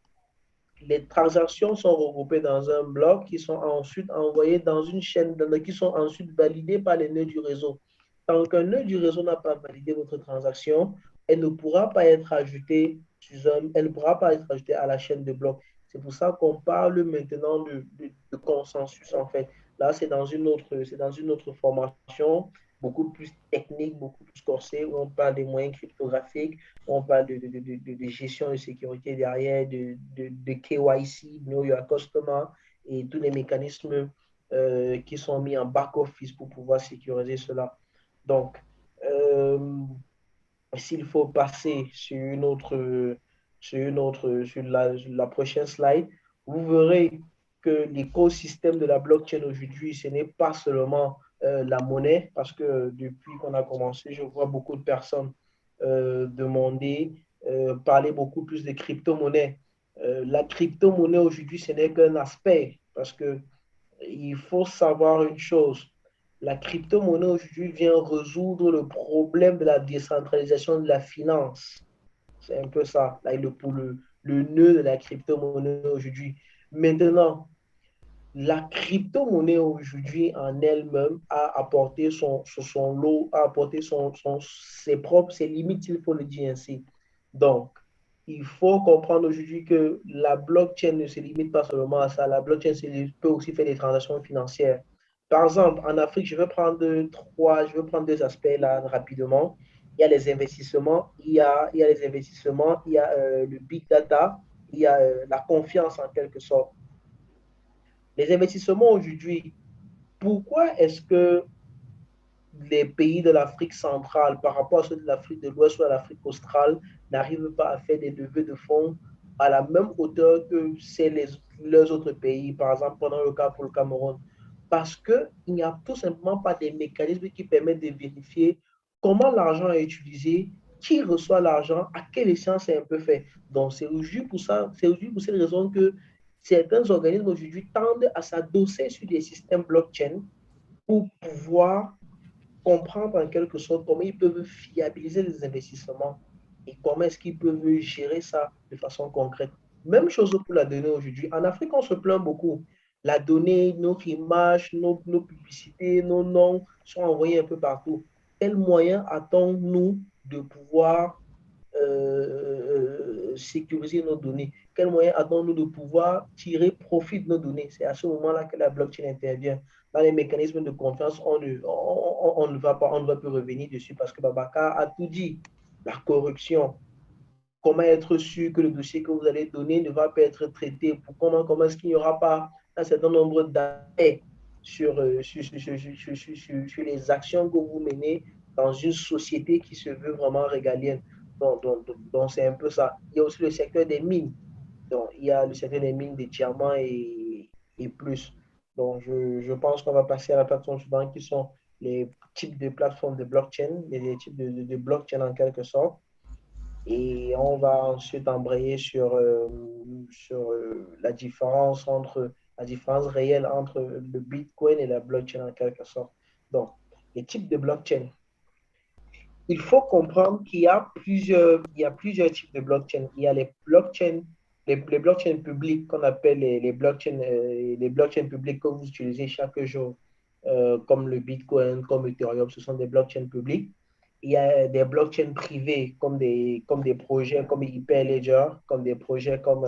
les transactions sont regroupées dans un bloc qui sont ensuite envoyées dans une chaîne, qui sont ensuite validées par les nœuds du réseau. Tant qu'un nœud du réseau n'a pas validé votre transaction, elle ne pourra pas être ajoutée elle ne pourra pas être ajoutée à la chaîne de blocs. C'est pour ça qu'on parle maintenant de consensus, en fait. Là, c'est dans une autre formation, beaucoup plus technique, beaucoup plus corsée, où on parle des moyens cryptographiques, on parle de gestion de sécurité derrière, de KYC, Know Your Customer, et tous les mécanismes qui sont mis en back-office pour pouvoir sécuriser cela. Donc, s'il faut passer sur la prochaine slide, vous verrez que l'écosystème de la blockchain aujourd'hui, ce n'est pas seulement la monnaie, parce que depuis qu'on a commencé, je vois beaucoup de personnes demander, parler beaucoup plus de crypto-monnaie. La crypto-monnaie aujourd'hui, ce n'est qu'un aspect, parce que il faut savoir une chose. La crypto-monnaie aujourd'hui vient résoudre le problème de la décentralisation de la finance. C'est un peu ça, là, le nœud de la crypto-monnaie aujourd'hui. Maintenant, la crypto-monnaie aujourd'hui en elle-même a apporté son lot, a apporté ses limites, il faut le dire ainsi. Donc, il faut comprendre aujourd'hui que la blockchain ne se limite pas seulement à ça. La blockchain peut aussi faire des transactions financières. Par exemple, en Afrique, je vais prendre deux aspects là rapidement. Il y a les investissements, il y a les investissements, il y a le big data, il y a la confiance en quelque sorte. Les investissements aujourd'hui, pourquoi est-ce que les pays de l'Afrique centrale par rapport à ceux de l'Afrique de l'Ouest ou à l'Afrique australe n'arrivent pas à faire des levées de fonds à la même hauteur que leurs autres pays, par exemple pendant le cas pour le Cameroun? Parce qu'il n'y a tout simplement pas des mécanismes qui permettent de vérifier comment l'argent est utilisé, qui reçoit l'argent, à quelle échéance c'est un peu fait. Donc, c'est aujourd'hui pour cette raison que certains organismes aujourd'hui tendent à s'adosser sur des systèmes blockchain pour pouvoir comprendre en quelque sorte comment ils peuvent fiabiliser les investissements et comment est-ce qu'ils peuvent gérer ça de façon concrète. Même chose pour la donnée aujourd'hui. En Afrique, on se plaint beaucoup. La donnée, notre image, nos publicités, nos noms sont envoyés un peu partout. Quel moyen a-t-on, nous, de pouvoir sécuriser nos données? Quel moyen a-t-on, nous, de pouvoir tirer profit de nos données? C'est à ce moment-là que la blockchain intervient. Dans les mécanismes de confiance, on ne va pas revenir dessus parce que Babacar a tout dit. La corruption, comment être sûr que le dossier que vous allez donner ne va pas être traité, comment est-ce qu'il n'y aura pas un certain nombre d'arrêts sur les actions que vous menez dans une société qui se veut vraiment régalienne. Donc c'est un peu ça. Il y a aussi le secteur des mines. Donc, il y a le secteur des mines, des diamants et plus. Donc, je pense qu'on va passer à la plateforme suivante qui sont les types de plateformes de blockchain, les types de blockchain en quelque sorte. Et on va ensuite embrayer sur la différence réelle entre le Bitcoin et la blockchain en quelque sorte. Donc, les types de blockchain. Il faut comprendre qu'il y a plusieurs types de blockchain. Il y a les blockchains publics qu'on appelle les blockchains publics que vous utilisez chaque jour, comme le Bitcoin, comme Ethereum, ce sont des blockchains publics. Il y a des blockchains privés comme des projets comme Hyperledger, comme des projets comme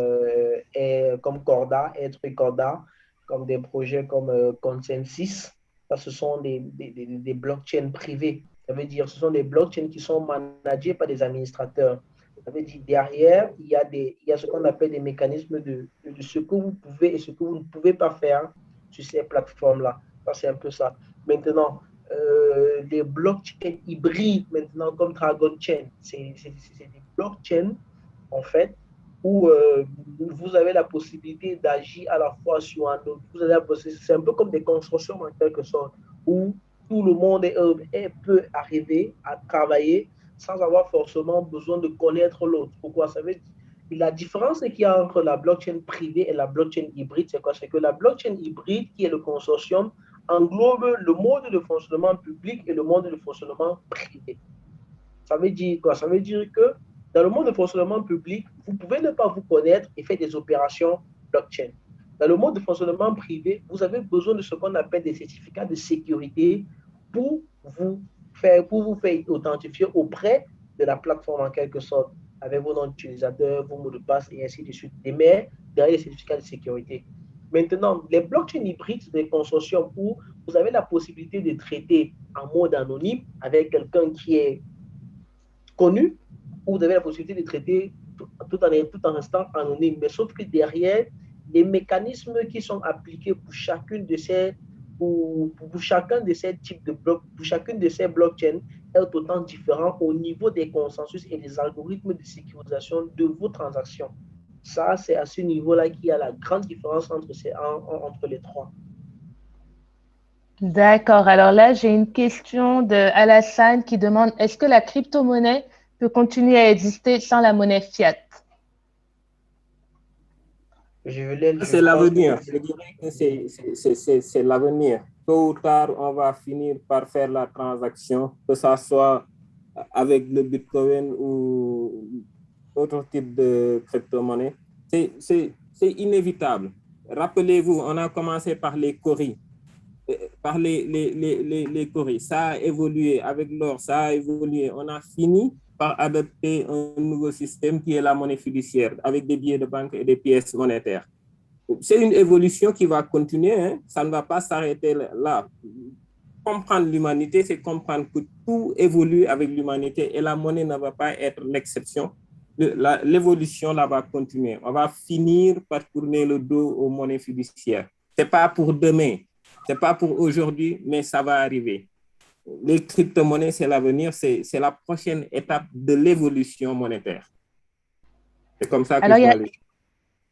Corda, être Corda, comme des projets comme Consensus. Ça, ce sont des blockchains privés. Ça veut dire ce sont des blockchains qui sont managés par des administrateurs. Ça veut dire derrière, il y a ce qu'on appelle des mécanismes de ce que vous pouvez et ce que vous ne pouvez pas faire sur ces plateformes-là. Ça, c'est un peu ça. Maintenant, les blockchains hybrides, maintenant, comme Dragon Chain, c'est des blockchains, en fait, où vous avez la possibilité d'agir à la fois sur un autre. C'est un peu comme des consortiums en quelque sorte, où tout le monde peut arriver à travailler sans avoir forcément besoin de connaître l'autre. Pourquoi? Ça veut dire, la différence qu'il y a entre la blockchain privée et la blockchain hybride, c'est quoi? C'est que la blockchain hybride, qui est le consortium, englobe le mode de fonctionnement public et le mode de fonctionnement privé. Ça veut dire quoi? Ça veut dire que dans le mode de fonctionnement public, vous pouvez ne pas vous connaître et faire des opérations blockchain. Dans le mode de fonctionnement privé, vous avez besoin de ce qu'on appelle des certificats de sécurité pour vous faire authentifier auprès de la plateforme en quelque sorte, avec vos noms d'utilisateurs, vos mots de passe et ainsi de suite. Mais derrière les certificats de sécurité. Maintenant, les blockchains hybrides, c'est des consortiums où vous avez la possibilité de traiter en mode anonyme avec quelqu'un qui est connu, où vous avez la possibilité de traiter tout en restant anonyme. Mais sauf que derrière, les mécanismes qui sont appliqués pour chacune de ces pour chacun de ces types de blocs, pour chacune de ces blockchains est autant différent au niveau des consensus et des algorithmes de sécurisation de vos transactions. Ça, c'est à ce niveau-là qu'il y a la grande différence entre les trois. D'accord. Alors là, j'ai une question de Alassane qui demande, est-ce que la crypto-monnaie peut continuer à exister sans la monnaie fiat? C'est l'avenir. Je dirais que c'est l'avenir. Tôt ou tard, on va finir par faire la transaction, que ce soit avec le Bitcoin ou autre type de crypto-monnaie. C'est inévitable. Rappelez-vous, on a commencé par les coris. Par les coris. Ça a évolué avec l'or, ça a évolué. On a fini par adopter un nouveau système qui est la monnaie fiduciaire avec des billets de banque et des pièces monétaires. C'est une évolution qui va continuer, hein? Ça ne va pas s'arrêter là. Comprendre l'humanité, c'est comprendre que tout évolue avec l'humanité et la monnaie ne va pas être l'exception. L'évolution là va continuer. On va finir par tourner le dos aux monnaies fiduciaires. Ce n'est pas pour demain, ce n'est pas pour aujourd'hui, mais ça va arriver. Les crypto-monnaies, c'est l'avenir, c'est la prochaine étape de l'évolution monétaire. C'est comme ça que je vois les choses.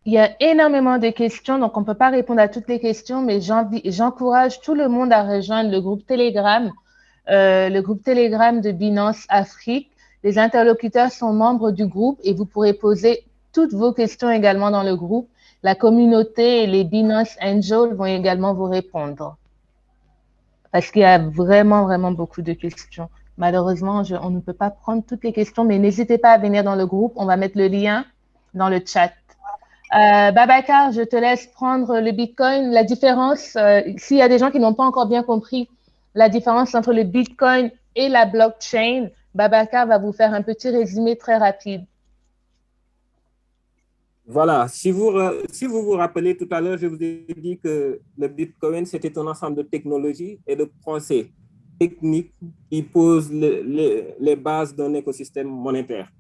Il y a énormément de questions, donc on ne peut pas répondre à toutes les questions, mais j'encourage tout le monde à rejoindre le groupe Telegram de Binance Afrique. Les interlocuteurs sont membres du groupe et vous pourrez poser toutes vos questions également dans le groupe. La communauté et les Binance Angels vont également vous répondre. Parce qu'il y a vraiment, vraiment beaucoup de questions. Malheureusement, on ne peut pas prendre toutes les questions, mais n'hésitez pas à venir dans le groupe. On va mettre le lien dans le chat. Babacar, je te laisse prendre le Bitcoin. La différence, s'il y a des gens qui n'ont pas encore bien compris la différence entre le Bitcoin et la blockchain, Babacar va vous faire un petit résumé très rapide. Voilà, si vous vous rappelez tout à l'heure, je vous ai dit que le Bitcoin, c'était un ensemble de technologies et de procès techniques qui posent les bases d'un écosystème monétaire.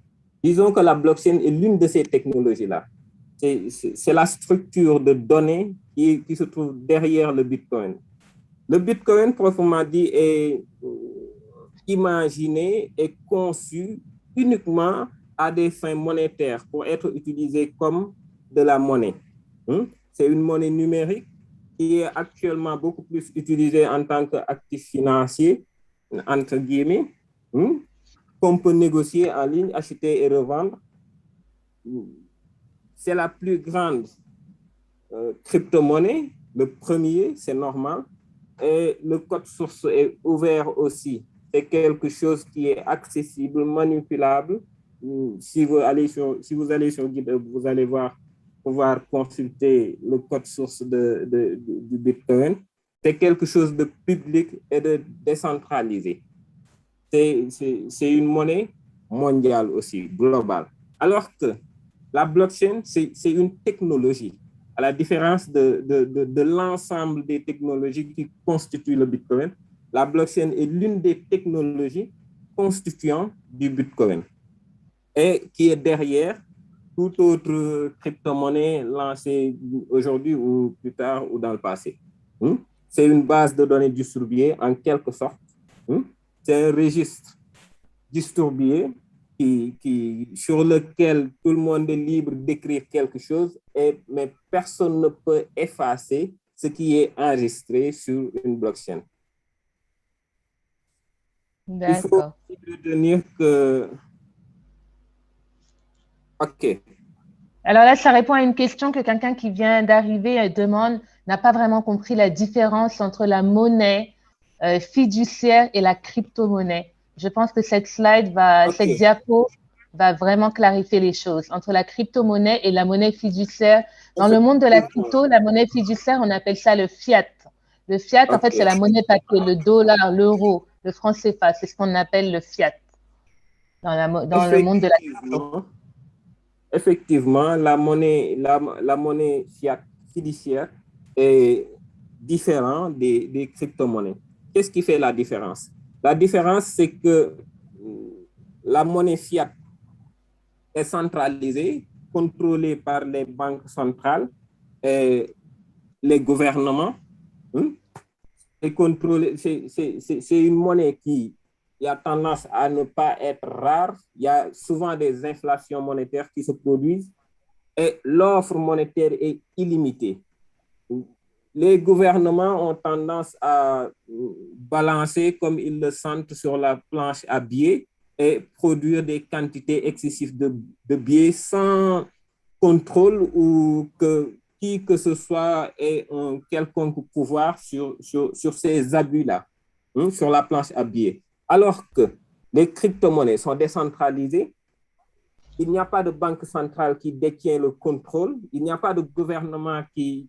Disons que la blockchain est l'une de ces technologies-là. C'est la structure de données qui se trouve derrière le Bitcoin. Le Bitcoin, proprement dit, est imaginé et conçu uniquement à des fins monétaires pour être utilisé comme de la monnaie. C'est une monnaie numérique qui est actuellement beaucoup plus utilisée en tant qu'actif financier, entre guillemets, qu'on peut négocier en ligne, acheter et revendre. C'est la plus grande crypto-monnaie. Le premier, c'est normal. Et le code source est ouvert aussi. C'est quelque chose qui est accessible, manipulable. Si vous allez sur GitHub, vous allez pouvoir consulter le code source du Bitcoin. C'est quelque chose de public et de décentralisé. C'est une monnaie mondiale aussi, globale. Alors que la blockchain, c'est une technologie. À la différence de l'ensemble des technologies qui constituent le Bitcoin, la blockchain est l'une des technologies constituant du Bitcoin et qui est derrière toute autre crypto-monnaie lancée aujourd'hui ou plus tard ou dans le passé. c'est une base de données distribuée en quelque sorte. C'est un registre distribué sur lequel tout le monde est libre d'écrire quelque chose, mais personne ne peut effacer ce qui est enregistré sur une blockchain. Il faut retenir que... OK. Alors là, ça répond à une question que quelqu'un qui vient d'arriver et demande, n'a pas vraiment compris la différence entre la monnaie fiduciaire et la crypto-monnaie. Je pense que cette slide cette diapo va vraiment clarifier les choses entre la crypto-monnaie et la monnaie fiduciaire. Dans le monde de la crypto, la monnaie fiduciaire, on appelle ça le fiat. Le fiat, en fait, c'est la monnaie papier, le dollar, l'euro, le franc CFA, c'est ce qu'on appelle le fiat dans le monde de la crypto. Effectivement, la monnaie fiduciaire est différente des crypto-monnaies. Qu'est-ce qui fait la différence? La différence, c'est que la monnaie fiat est centralisée, contrôlée par les banques centrales et les gouvernements. C'est une monnaie qui a tendance à ne pas être rare. Il y a souvent des inflations monétaires qui se produisent et l'offre monétaire est illimitée. Les gouvernements ont tendance à balancer comme ils le sentent sur la planche à billets et produire des quantités excessives de billets sans contrôle ou qui que ce soit ait un quelconque pouvoir sur ces abus-là, sur la planche à billets. Alors que les crypto-monnaies sont décentralisées, il n'y a pas de banque centrale qui détient le contrôle, il n'y a pas de gouvernement qui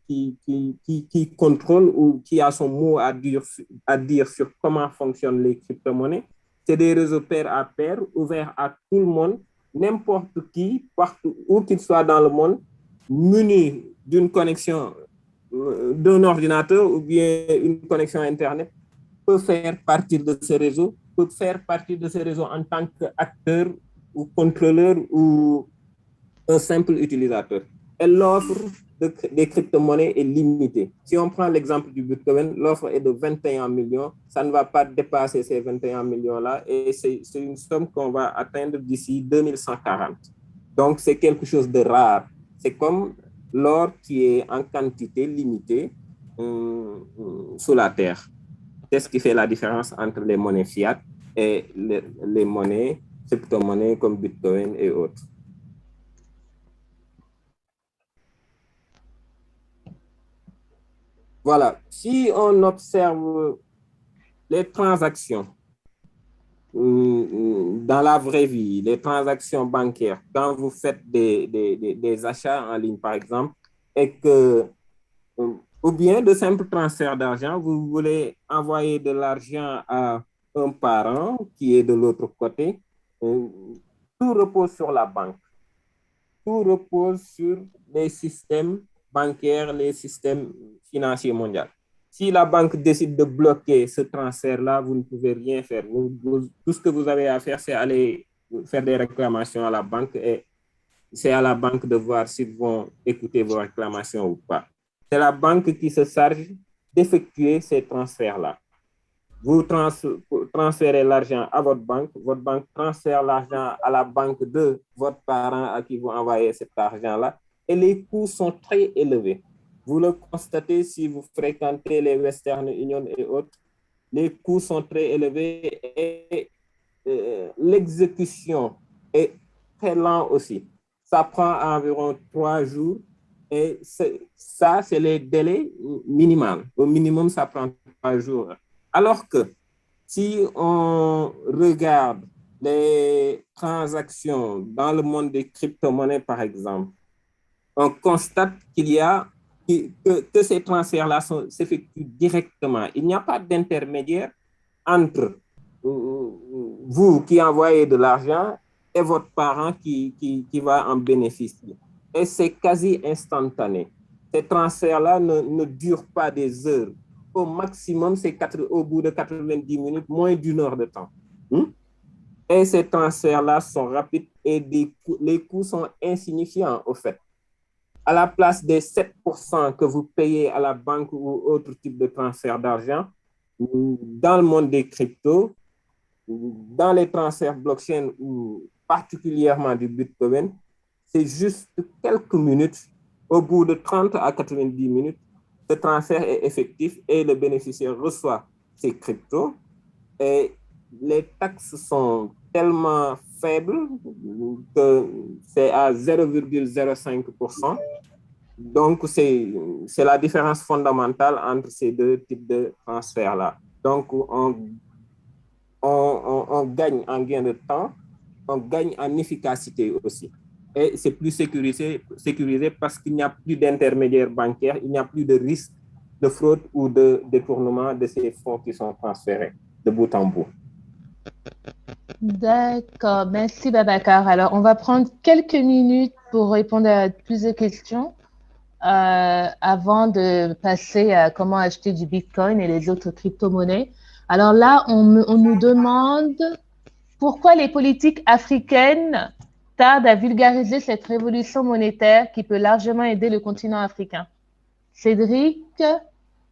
contrôle ou qui a son mot à dire sur comment fonctionnent les crypto-monnaies. C'est des réseaux pair à pair, ouverts à tout le monde, n'importe qui, partout où qu'il soit dans le monde, muni d'une connexion d'un ordinateur ou bien une connexion Internet, peut faire partie de ce réseau, en tant qu'acteur ou contrôleur ou un simple utilisateur. Et l'offre des crypto-monnaies est limitée. Si on prend l'exemple du Bitcoin, l'offre est de 21 millions. Ça ne va pas dépasser ces 21 millions-là et c'est une somme qu'on va atteindre d'ici 2140. Donc, c'est quelque chose de rare. C'est comme l'or qui est en quantité limitée sous la terre. C'est ce qui fait la différence entre les monnaies fiat et les monnaies, crypto-monnaies comme Bitcoin et autres. Voilà. Si on observe les transactions dans la vraie vie, les transactions bancaires, quand vous faites des achats en ligne, par exemple, et que, ou bien de simples transferts d'argent, vous voulez envoyer de l'argent à un parent qui est de l'autre côté, tout repose sur la banque. Tout repose sur les systèmes bancaires, les systèmes financiers mondiaux. Si la banque décide de bloquer ce transfert-là, vous ne pouvez rien faire. Tout ce que vous avez à faire, c'est aller faire des réclamations à la banque et c'est à la banque de voir s'ils vont écouter vos réclamations ou pas. C'est la banque qui se charge d'effectuer ces transferts-là. Vous transférez l'argent à votre banque transfère l'argent à la banque de votre parent à qui vous envoyez cet argent-là, et les coûts sont très élevés. Vous le constatez si vous fréquentez les Western Union et autres, les coûts sont très élevés et l'exécution est très lente aussi. Ça prend environ 3 jours et ça, c'est les délais minimaux. Au minimum, ça prend 3 jours. Alors que si on regarde les transactions dans le monde des crypto-monnaies, par exemple, on constate que ces transferts-là s'effectuent directement. Il n'y a pas d'intermédiaire entre vous qui envoyez de l'argent et votre parent qui va en bénéficier. Et c'est quasi instantané. Ces transferts-là ne durent pas des heures. Au maximum, c'est au bout de 90 minutes, moins d'1 heure de temps. Et ces transferts-là sont rapides et les coûts sont insignifiants, au fait. à la place des 7% que vous payez à la banque ou autre type de transfert d'argent, dans le monde des cryptos, dans les transferts blockchain ou particulièrement du Bitcoin, c'est juste quelques minutes, au bout de 30 à 90 minutes, ce transfert est effectif et le bénéficiaire reçoit ses cryptos. Et les taxes sont tellement faibles que c'est à 0,05%. Donc, c'est la différence fondamentale entre ces deux types de transferts-là. Donc, on gagne en gain de temps, on gagne en efficacité aussi. Et c'est plus sécurisé parce qu'il n'y a plus d'intermédiaires bancaires, il n'y a plus de risque de fraude ou de détournement de ces fonds qui sont transférés de bout en bout. D'accord, merci Babacar. Alors, on va prendre quelques minutes pour répondre à plusieurs questions avant de passer à comment acheter du Bitcoin et les autres crypto-monnaies. Alors là, on nous demande pourquoi les politiques africaines tardent à vulgariser cette révolution monétaire qui peut largement aider le continent africain. Cédric,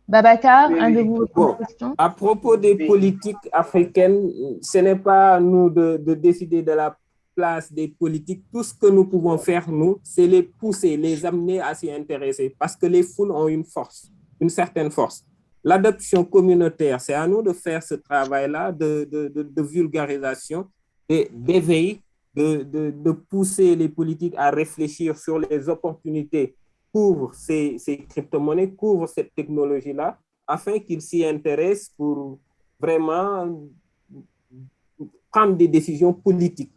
Babacar, un de vous répondre à la question? À propos des politiques africaines, ce n'est pas à nous de décider de la place des politiques. Tout ce que nous pouvons faire, nous, c'est les pousser, les amener à s'y intéresser parce que les foules ont une force, une certaine force. L'adoption communautaire, c'est à nous de faire ce travail-là de vulgarisation et d'éveil, de pousser les politiques à réfléchir sur les opportunités pour ces crypto-monnaies, pour cette technologie-là, afin qu'ils s'y intéressent pour vraiment prendre des décisions politiques.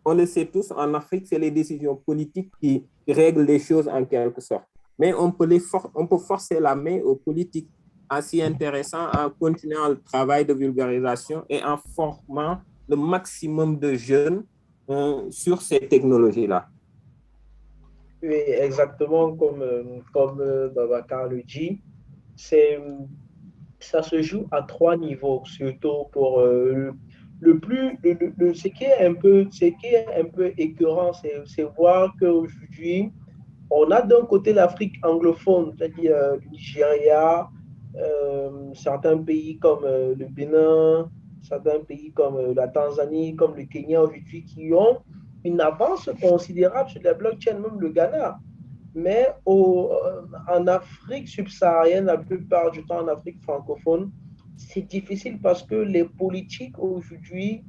On le sait tous, en Afrique, c'est les décisions politiques qui règlent les choses en quelque sorte. Mais on peut forcer la main aux politiques en s'y intéressant, en continuant le travail de vulgarisation et en formant le maximum de jeunes sur ces technologies-là. Oui, exactement comme Babacar le dit, ça se joue à trois niveaux, surtout pour ce qui est un peu écœurant, c'est voir qu'aujourd'hui, on a d'un côté l'Afrique anglophone, c'est-à-dire le Nigeria, certains pays comme le Bénin, certains pays comme la Tanzanie, comme le Kenya aujourd'hui, qui ont une avance considérable sur la blockchain, même le Ghana. Mais en Afrique subsaharienne, la plupart du temps en Afrique francophone, c'est difficile parce que les politiques aujourd'hui,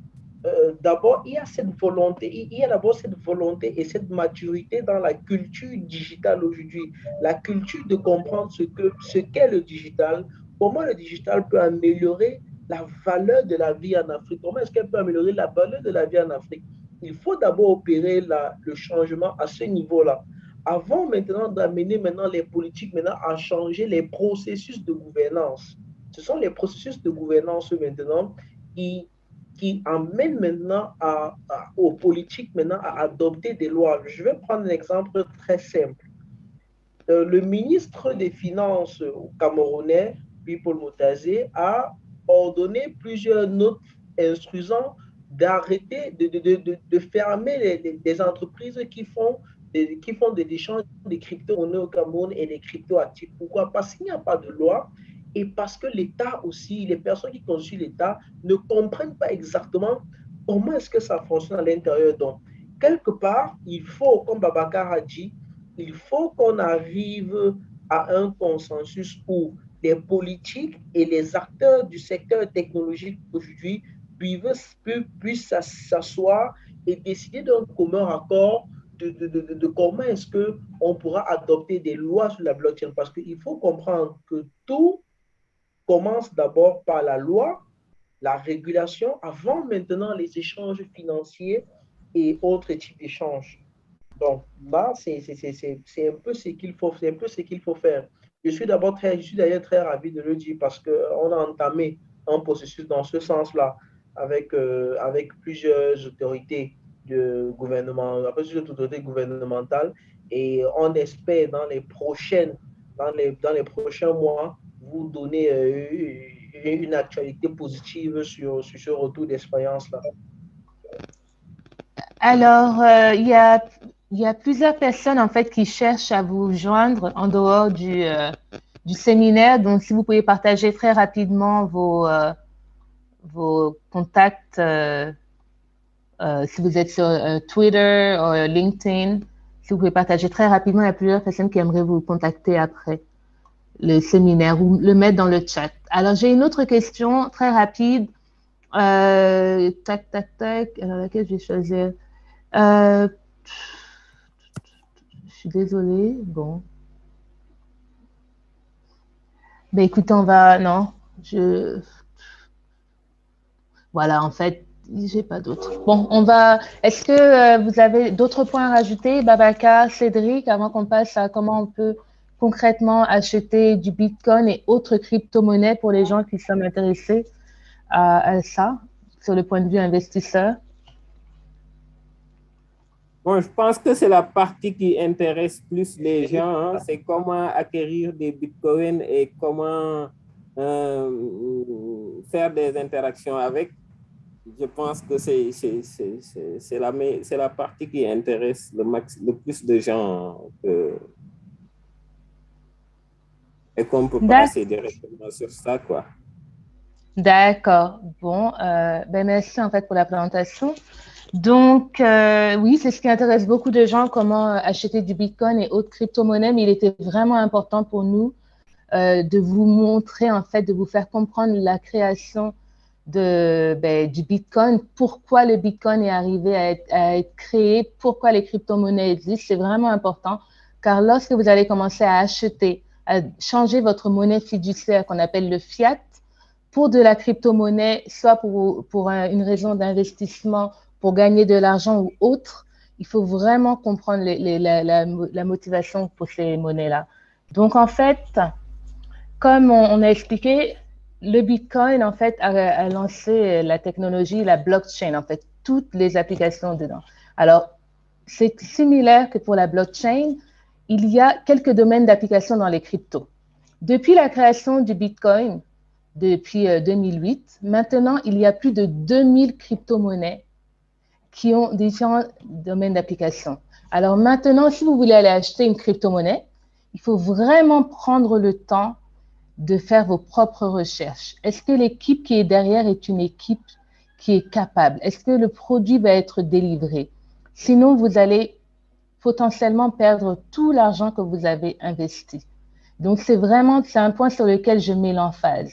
d'abord, il y a cette volonté, il y a d'abord cette volonté et cette maturité dans la culture digitale aujourd'hui, la culture de comprendre ce qu'est le digital, comment le digital peut améliorer la valeur de la vie en Afrique, comment est-ce qu'elle peut améliorer la valeur de la vie en Afrique. Il faut d'abord opérer le changement à ce niveau-là. Avant maintenant d'amener maintenant les politiques maintenant à changer les processus de gouvernance. Ce sont les processus de gouvernance maintenant qui amènent maintenant aux politiques maintenant à adopter des lois. Je vais prendre un exemple très simple. Le ministre des Finances camerounais, Paul Motazé, a ordonné plusieurs notes instruisant d'arrêter, de fermer les entreprises qui font des échanges de crypto-monnaies au Cameroun et des crypto-actifs. Pourquoi? Parce qu'il n'y a pas de loi et parce que l'État aussi, les personnes qui constituent l'État ne comprennent pas exactement comment est-ce que ça fonctionne à l'intérieur. Donc, quelque part, il faut, comme Babacar a dit, il faut qu'on arrive à un consensus où les politiques et les acteurs du secteur technologique aujourd'hui puissent s'asseoir et décider d'un commun accord de comment est-ce qu'on pourra adopter des lois sur la blockchain. Parce qu'il faut comprendre que tout commence d'abord par la loi, la régulation, avant maintenant les échanges financiers et autres types d'échanges. Donc là, c'est un peu ce qu'il faut faire. Je suis d'ailleurs très ravi de le dire parce qu'on a entamé un processus dans ce sens-là avec plusieurs autorités gouvernementales et on espère dans les prochains mois vous donner une actualité positive sur ce retour d'expérience-là. Alors, il y a Il y a plusieurs personnes, en fait, qui cherchent à vous joindre en dehors du séminaire. Donc, si vous pouvez partager très rapidement vos contacts, si vous êtes sur Twitter ou LinkedIn, si vous pouvez partager très rapidement, il y a plusieurs personnes qui aimeraient vous contacter après le séminaire ou le mettre dans le chat. Alors, j'ai une autre question très rapide. Tac, tac, tac. Alors, laquelle je vais choisir? Je suis désolée. Bon. Ben, écoute, on va... Non, Voilà, en fait, j'ai pas d'autres. Bon, on va... Est-ce que vous avez d'autres points à rajouter, Babacar, Cédric, avant qu'on passe à comment on peut concrètement acheter du Bitcoin et autres crypto-monnaies pour les gens qui sont intéressés à ça, sur le point de vue investisseur? Bon, je pense que c'est la partie qui intéresse plus les gens, hein. C'est comment acquérir des bitcoins et comment faire des interactions avec. Je pense que c'est la partie qui intéresse le plus de gens et qu'on peut passer directement sur ça, quoi. D'accord. Bon, ben merci en fait pour la présentation. Donc, oui, c'est ce qui intéresse beaucoup de gens, comment acheter du Bitcoin et autres crypto-monnaies, mais il était vraiment important pour nous de vous montrer, en fait, de vous faire comprendre la création du Bitcoin, pourquoi le Bitcoin est arrivé à être créé, pourquoi les crypto-monnaies existent. C'est vraiment important, car lorsque vous allez commencer à acheter, à changer votre monnaie fiduciaire qu'on appelle le fiat, pour de la crypto-monnaie, soit pour une raison d'investissement, pour gagner de l'argent ou autre, il faut vraiment comprendre la motivation pour ces monnaies-là. Donc, en fait, comme on a expliqué, le Bitcoin, en fait, a lancé la technologie, la blockchain, en fait, toutes les applications dedans. Alors, c'est similaire que pour la blockchain, il y a quelques domaines d'application dans les cryptos. Depuis la création du Bitcoin, depuis 2008, maintenant, il y a plus de 2000 crypto-monnaies qui ont différents domaines d'application. Alors maintenant, si vous voulez aller acheter une crypto-monnaie, il faut vraiment prendre le temps de faire vos propres recherches. Est-ce que l'équipe qui est derrière est une équipe qui est capable? Est-ce que le produit va être délivré? Sinon, vous allez potentiellement perdre tout l'argent que vous avez investi. Donc, c'est un point sur lequel je mets l'emphase.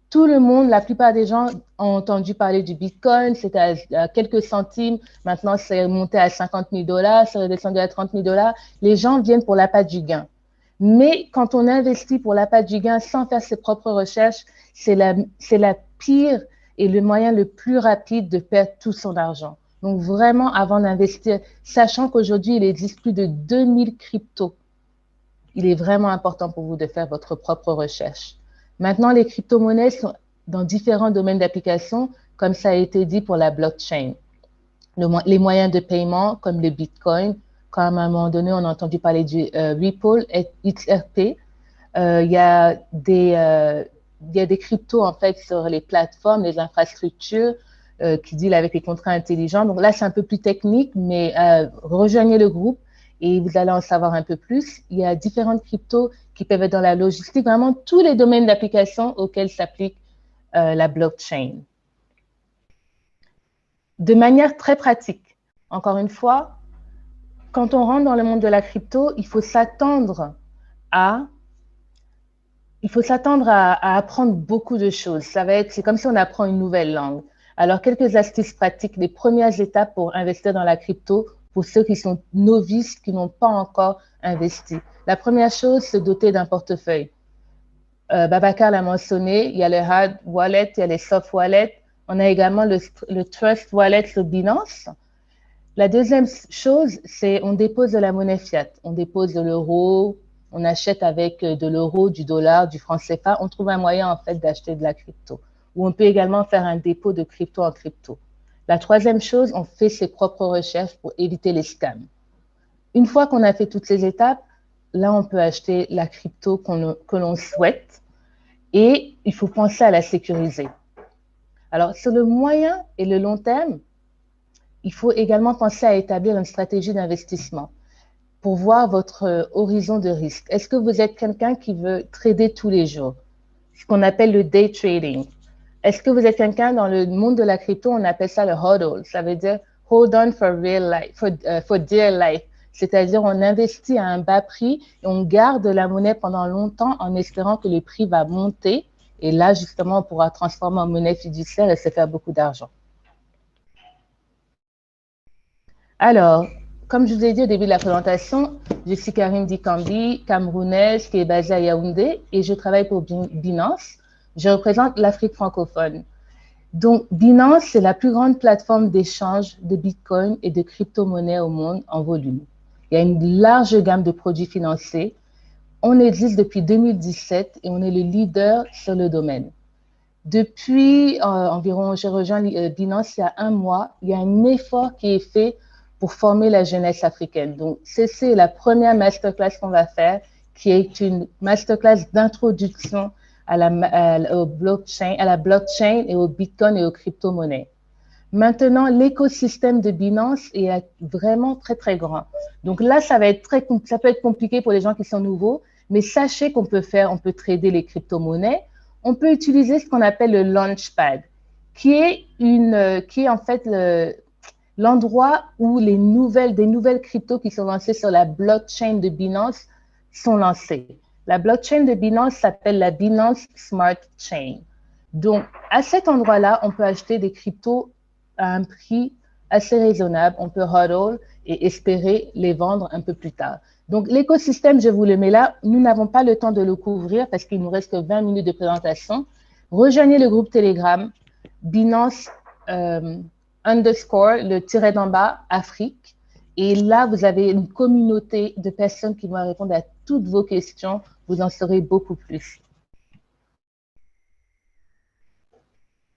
Tout le monde, la plupart des gens ont entendu parler du Bitcoin, c'était à quelques centimes, maintenant c'est monté à 50 000 $, c'est redescendu à 30 000 $. Les gens viennent pour l'appât du gain. Mais quand on investit pour l'appât du gain sans faire ses propres recherches, c'est la pire et le moyen le plus rapide de perdre tout son argent. Donc vraiment, avant d'investir, sachant qu'aujourd'hui, il existe plus de 2000 cryptos, il est vraiment important pour vous de faire votre propre recherche. Maintenant, les crypto-monnaies sont dans différents domaines d'application, comme ça a été dit pour la blockchain. Les moyens de paiement, comme le Bitcoin, comme à un moment donné, on a entendu parler du Ripple et XRP. Il y a des cryptos, en fait, sur les plateformes, les infrastructures qui dealent avec les contrats intelligents. Donc là, c'est un peu plus technique, mais rejoignez le groupe et vous allez en savoir un peu plus. Il y a différentes cryptos qui peuvent être dans la logistique, vraiment tous les domaines d'application auxquels s'applique la blockchain. De manière très pratique, encore une fois, quand on rentre dans le monde de la crypto, il faut s'attendre à apprendre beaucoup de choses. C'est comme si on apprend une nouvelle langue. Alors, quelques astuces pratiques, les premières étapes pour investir dans la crypto, pour ceux qui sont novices, qui n'ont pas encore investi. La première chose, se doter d'un portefeuille. Babacar l'a mentionné, il y a le hard wallet, il y a les soft wallets. On a également le trust wallet sur Binance. La deuxième chose, c'est on dépose de la monnaie fiat. On dépose de l'euro, on achète avec de l'euro, du dollar, du franc CFA. On trouve un moyen, en fait, d'acheter de la crypto. Ou on peut également faire un dépôt de crypto en crypto. La troisième chose, on fait ses propres recherches pour éviter les scams. Une fois qu'on a fait toutes ces étapes, là, on peut acheter la crypto que l'on souhaite et il faut penser à la sécuriser. Alors, sur le moyen et le long terme, il faut également penser à établir une stratégie d'investissement pour voir votre horizon de risque. Est-ce que vous êtes quelqu'un qui veut trader tous les jours, ce qu'on appelle le day trading? Est-ce que vous êtes quelqu'un dans le monde de la crypto, on appelle ça le hodl, ça veut dire hold on for real life, for dear life. C'est-à-dire on investit à un bas prix et on garde la monnaie pendant longtemps en espérant que le prix va monter. Et là, justement, on pourra transformer en monnaie fiduciaire et se faire beaucoup d'argent. Alors, comme je vous ai dit au début de la présentation, je suis Karine Dikambi, camerounaise qui est basée à Yaoundé et je travaille pour Binance. Je représente l'Afrique francophone. Donc, Binance, c'est la plus grande plateforme d'échange de Bitcoin et de crypto-monnaies au monde en volume. Il y a une large gamme de produits financiers. On existe depuis 2017 et on est le leader sur le domaine. Depuis environ, j'ai rejoint Binance il y a un mois, il y a un effort qui est fait pour former la jeunesse africaine. Donc, c'est la première masterclass qu'on va faire, qui est une masterclass d'introduction à la blockchain et au Bitcoin et aux crypto-monnaies. Maintenant, l'écosystème de Binance est vraiment très, très grand. Donc là, ça peut être compliqué pour les gens qui sont nouveaux, mais sachez qu'on peut trader les crypto-monnaies. On peut utiliser ce qu'on appelle le Launchpad, qui est en fait l'endroit où des nouvelles cryptos qui sont lancées sur la blockchain de Binance sont lancées. La blockchain de Binance s'appelle la Binance Smart Chain. Donc, à cet endroit-là, on peut acheter des cryptos à un prix assez raisonnable. On peut hodl et espérer les vendre un peu plus tard. Donc, l'écosystème, je vous le mets là. Nous n'avons pas le temps de le couvrir parce qu'il nous reste que 20 minutes de présentation. Rejoignez le groupe Telegram, Binance underscore, le tiret d'en bas, Afrique. Et là, vous avez une communauté de personnes qui vont répondre à toutes vos questions. Vous en saurez beaucoup plus.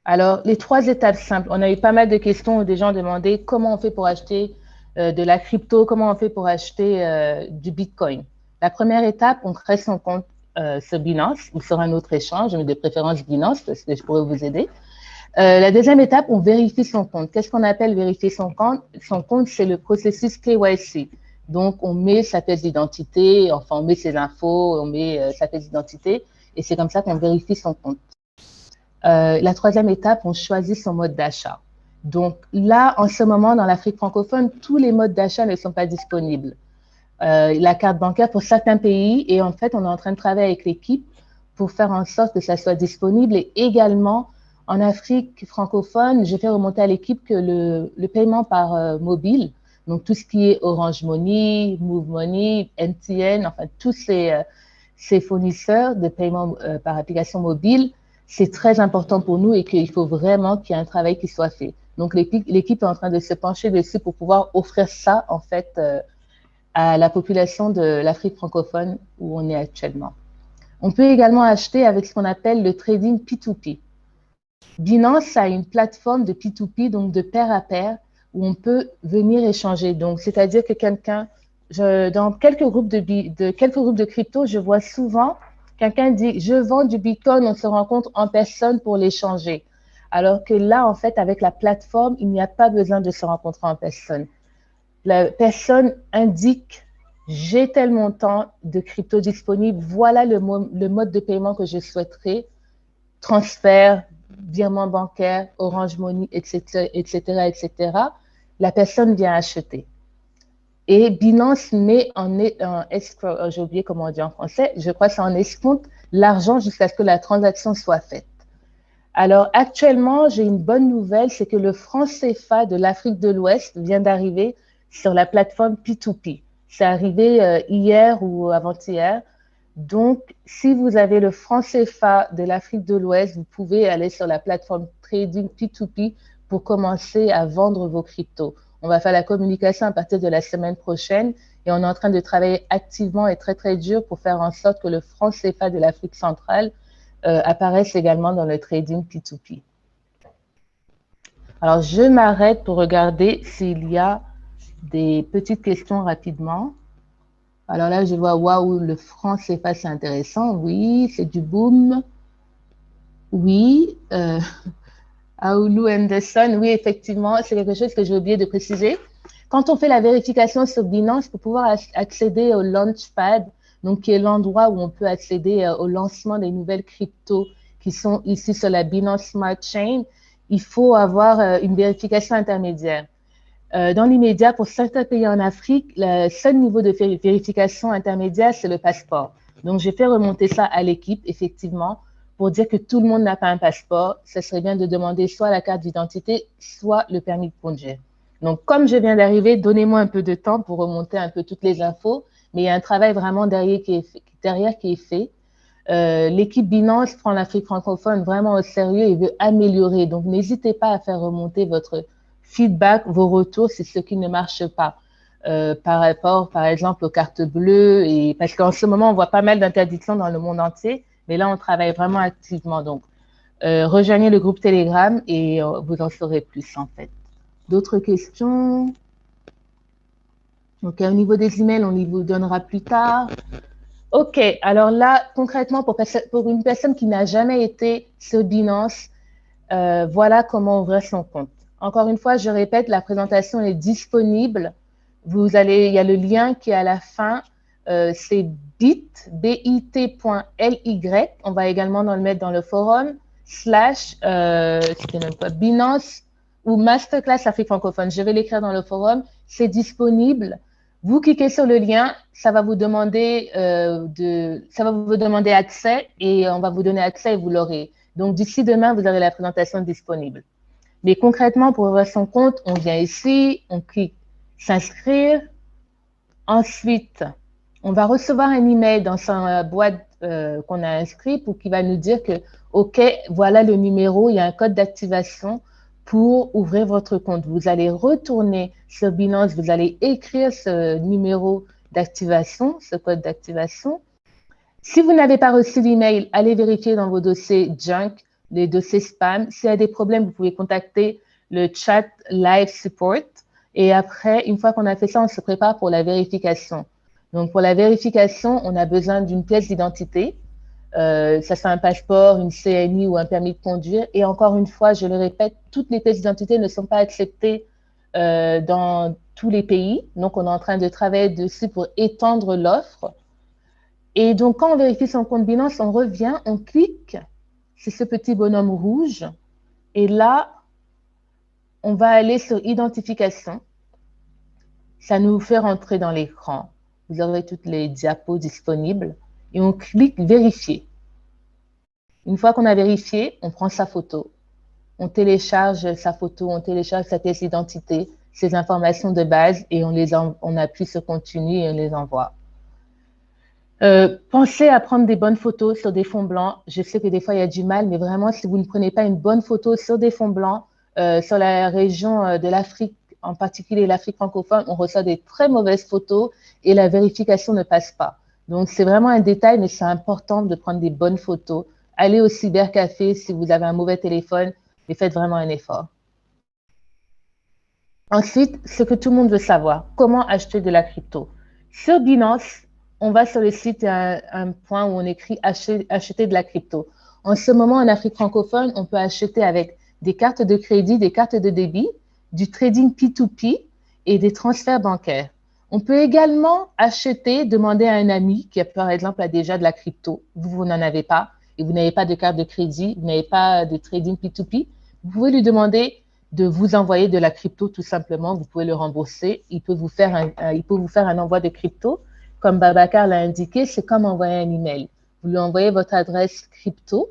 Alors, les 3 étapes simples. On a eu pas mal de questions où des gens demandaient comment on fait pour acheter de la crypto, comment on fait pour acheter du Bitcoin. La première étape, on crée son compte sur Binance ou sur un autre échange, mais de préférence Binance parce que je pourrais vous aider. La deuxième étape, on vérifie son compte. Qu'est-ce qu'on appelle vérifier son compte? Son compte, c'est le processus KYC. Donc, on met sa pièce d'identité, enfin, on met ses infos, on met sa pièce d'identité, et c'est comme ça qu'on vérifie son compte. La troisième étape, on choisit son mode d'achat. Donc là, en ce moment, dans l'Afrique francophone, tous les modes d'achat ne sont pas disponibles. La carte bancaire pour certains pays, et en fait, on est en train de travailler avec l'équipe pour faire en sorte que ça soit disponible. Et également, en Afrique francophone, j'ai fait remonter à l'équipe que le paiement par mobile, donc tout ce qui est Orange Money, Move Money, MTN, enfin tous ces fournisseurs de paiement par application mobile, c'est très important pour nous et qu'il faut vraiment qu'il y ait un travail qui soit fait. Donc, l'équipe est en train de se pencher dessus pour pouvoir offrir ça, en fait, à la population de l'Afrique francophone où on est actuellement. On peut également acheter avec ce qu'on appelle le trading P2P. Binance a une plateforme de P2P, donc de pair à pair, où on peut venir échanger. Donc, c'est-à-dire que dans quelques groupes de crypto, je vois souvent quelqu'un dit, je vends du Bitcoin, on se rencontre en personne pour l'échanger. Alors que là, en fait, avec la plateforme, il n'y a pas besoin de se rencontrer en personne. La personne indique, j'ai tel montant de crypto disponible, voilà le mode de paiement que je souhaiterais, transfert, virement bancaire, Orange Money, etc., etc., etc. La personne vient acheter. Et Binance met en escrow, j'ai oublié comment on dit en français, je crois que c'est en escompte l'argent jusqu'à ce que la transaction soit faite. Alors actuellement, j'ai une bonne nouvelle, c'est que le franc CFA de l'Afrique de l'Ouest vient d'arriver sur la plateforme P2P. C'est arrivé hier ou avant-hier. Donc, si vous avez le franc CFA de l'Afrique de l'Ouest, vous pouvez aller sur la plateforme Trading P2P pour commencer à vendre vos cryptos. On va faire la communication à partir de la semaine prochaine et on est en train de travailler activement et très, très dur pour faire en sorte que le franc CFA de l'Afrique centrale apparaisse également dans le trading P2P. Alors, je m'arrête pour regarder s'il y a des petites questions rapidement. Alors là, je vois, waouh, le franc CFA, c'est intéressant. Oui, c'est du boom. Oui. Aoulou Anderson, oui, effectivement, c'est quelque chose que j'ai oublié de préciser. Quand on fait la vérification sur Binance, pour pouvoir accéder au Launchpad, donc qui est l'endroit où on peut accéder au lancement des nouvelles cryptos qui sont ici sur la Binance Smart Chain, il faut avoir une vérification intermédiaire. Dans l'immédiat, pour certains pays en Afrique, le seul niveau de vérification intermédiaire, c'est le passeport. Donc, j'ai fait remonter ça à l'équipe, effectivement, pour dire que tout le monde n'a pas un passeport. Ce serait bien de demander soit la carte d'identité, soit le permis de conduire. Donc, comme je viens d'arriver, donnez-moi un peu de temps pour remonter un peu toutes les infos, mais il y a un travail vraiment derrière qui est fait. L'équipe Binance prend l'Afrique francophone vraiment au sérieux et veut améliorer. Donc, n'hésitez pas à faire remonter votre feedback, vos retours, c'est ce qui ne marche pas. Par rapport, par exemple, aux cartes bleues, et parce qu'en ce moment, on voit pas mal d'interdictions dans le monde entier, mais là, on travaille vraiment activement. Donc, rejoignez le groupe Telegram et vous en saurez plus, en fait. D'autres questions? Donc, au niveau des emails, on les vous donnera plus tard. OK, alors là, concrètement, pour une personne qui n'a jamais été sur Binance, voilà comment ouvrir son compte. Encore une fois, je répète, la présentation est disponible. Il y a le lien qui est à la fin. C'est bit.ly. On va également le mettre dans le forum, Binance ou Masterclass Afrique francophone. Je vais l'écrire dans le forum. C'est disponible. Vous cliquez sur le lien, ça va vous demander accès et on va vous donner accès et vous l'aurez. Donc, d'ici demain, vous aurez la présentation disponible. Mais concrètement, pour ouvrir son compte, on vient ici, on clique s'inscrire. Ensuite, on va recevoir un email dans sa boîte qu'on a inscrit pour qu'il va nous dire que, OK, voilà le numéro, il y a un code d'activation pour ouvrir votre compte. Vous allez retourner sur Binance, vous allez écrire ce numéro d'activation, ce code d'activation. Si vous n'avez pas reçu l'email, allez vérifier dans vos dossiers junk, les dossiers spam. S'il y a des problèmes, vous pouvez contacter le chat live support. Et après, une fois qu'on a fait ça, on se prépare pour la vérification. Donc, pour la vérification, on a besoin d'une pièce d'identité. Ça soit un passeport, une CNI ou un permis de conduire. Et encore une fois, je le répète, toutes les pièces d'identité ne sont pas acceptées dans tous les pays. Donc, on est en train de travailler dessus pour étendre l'offre. Et donc, quand on vérifie son compte Binance, on revient, on clique sur ce petit bonhomme rouge. Et là, on va aller sur Identification. Ça nous fait rentrer dans l'écran. Vous aurez toutes les diapos disponibles. Et on clique Vérifier. Une fois qu'on a vérifié, on prend sa photo. On télécharge sa photo, on télécharge sa pièce d'identité, ses informations de base, et on appuie sur Continue et on les envoie. Pensez à prendre des bonnes photos sur des fonds blancs. Je sais que des fois, il y a du mal, mais vraiment, si vous ne prenez pas une bonne photo sur des fonds blancs, sur la région de l'Afrique, en particulier l'Afrique francophone, on reçoit des très mauvaises photos et la vérification ne passe pas. Donc, c'est vraiment un détail, mais c'est important de prendre des bonnes photos. Allez au cybercafé si vous avez un mauvais téléphone, mais faites vraiment un effort. Ensuite, ce que tout le monde veut savoir, comment acheter de la crypto. Sur Binance, on va sur le site, il y a un point où on écrit acheter de la crypto. En ce moment, en Afrique francophone, on peut acheter avec des cartes de crédit, des cartes de débit, du trading P2P et des transferts bancaires. On peut également acheter, demander à un ami qui, par exemple, a déjà de la crypto. Vous n'en avez pas et vous n'avez pas de carte de crédit, vous n'avez pas de trading P2P. Vous pouvez lui demander de vous envoyer de la crypto tout simplement. Vous pouvez le rembourser. Il peut vous faire un envoi de crypto. Comme Babacar l'a indiqué, c'est comme envoyer un email. Vous lui envoyez votre adresse crypto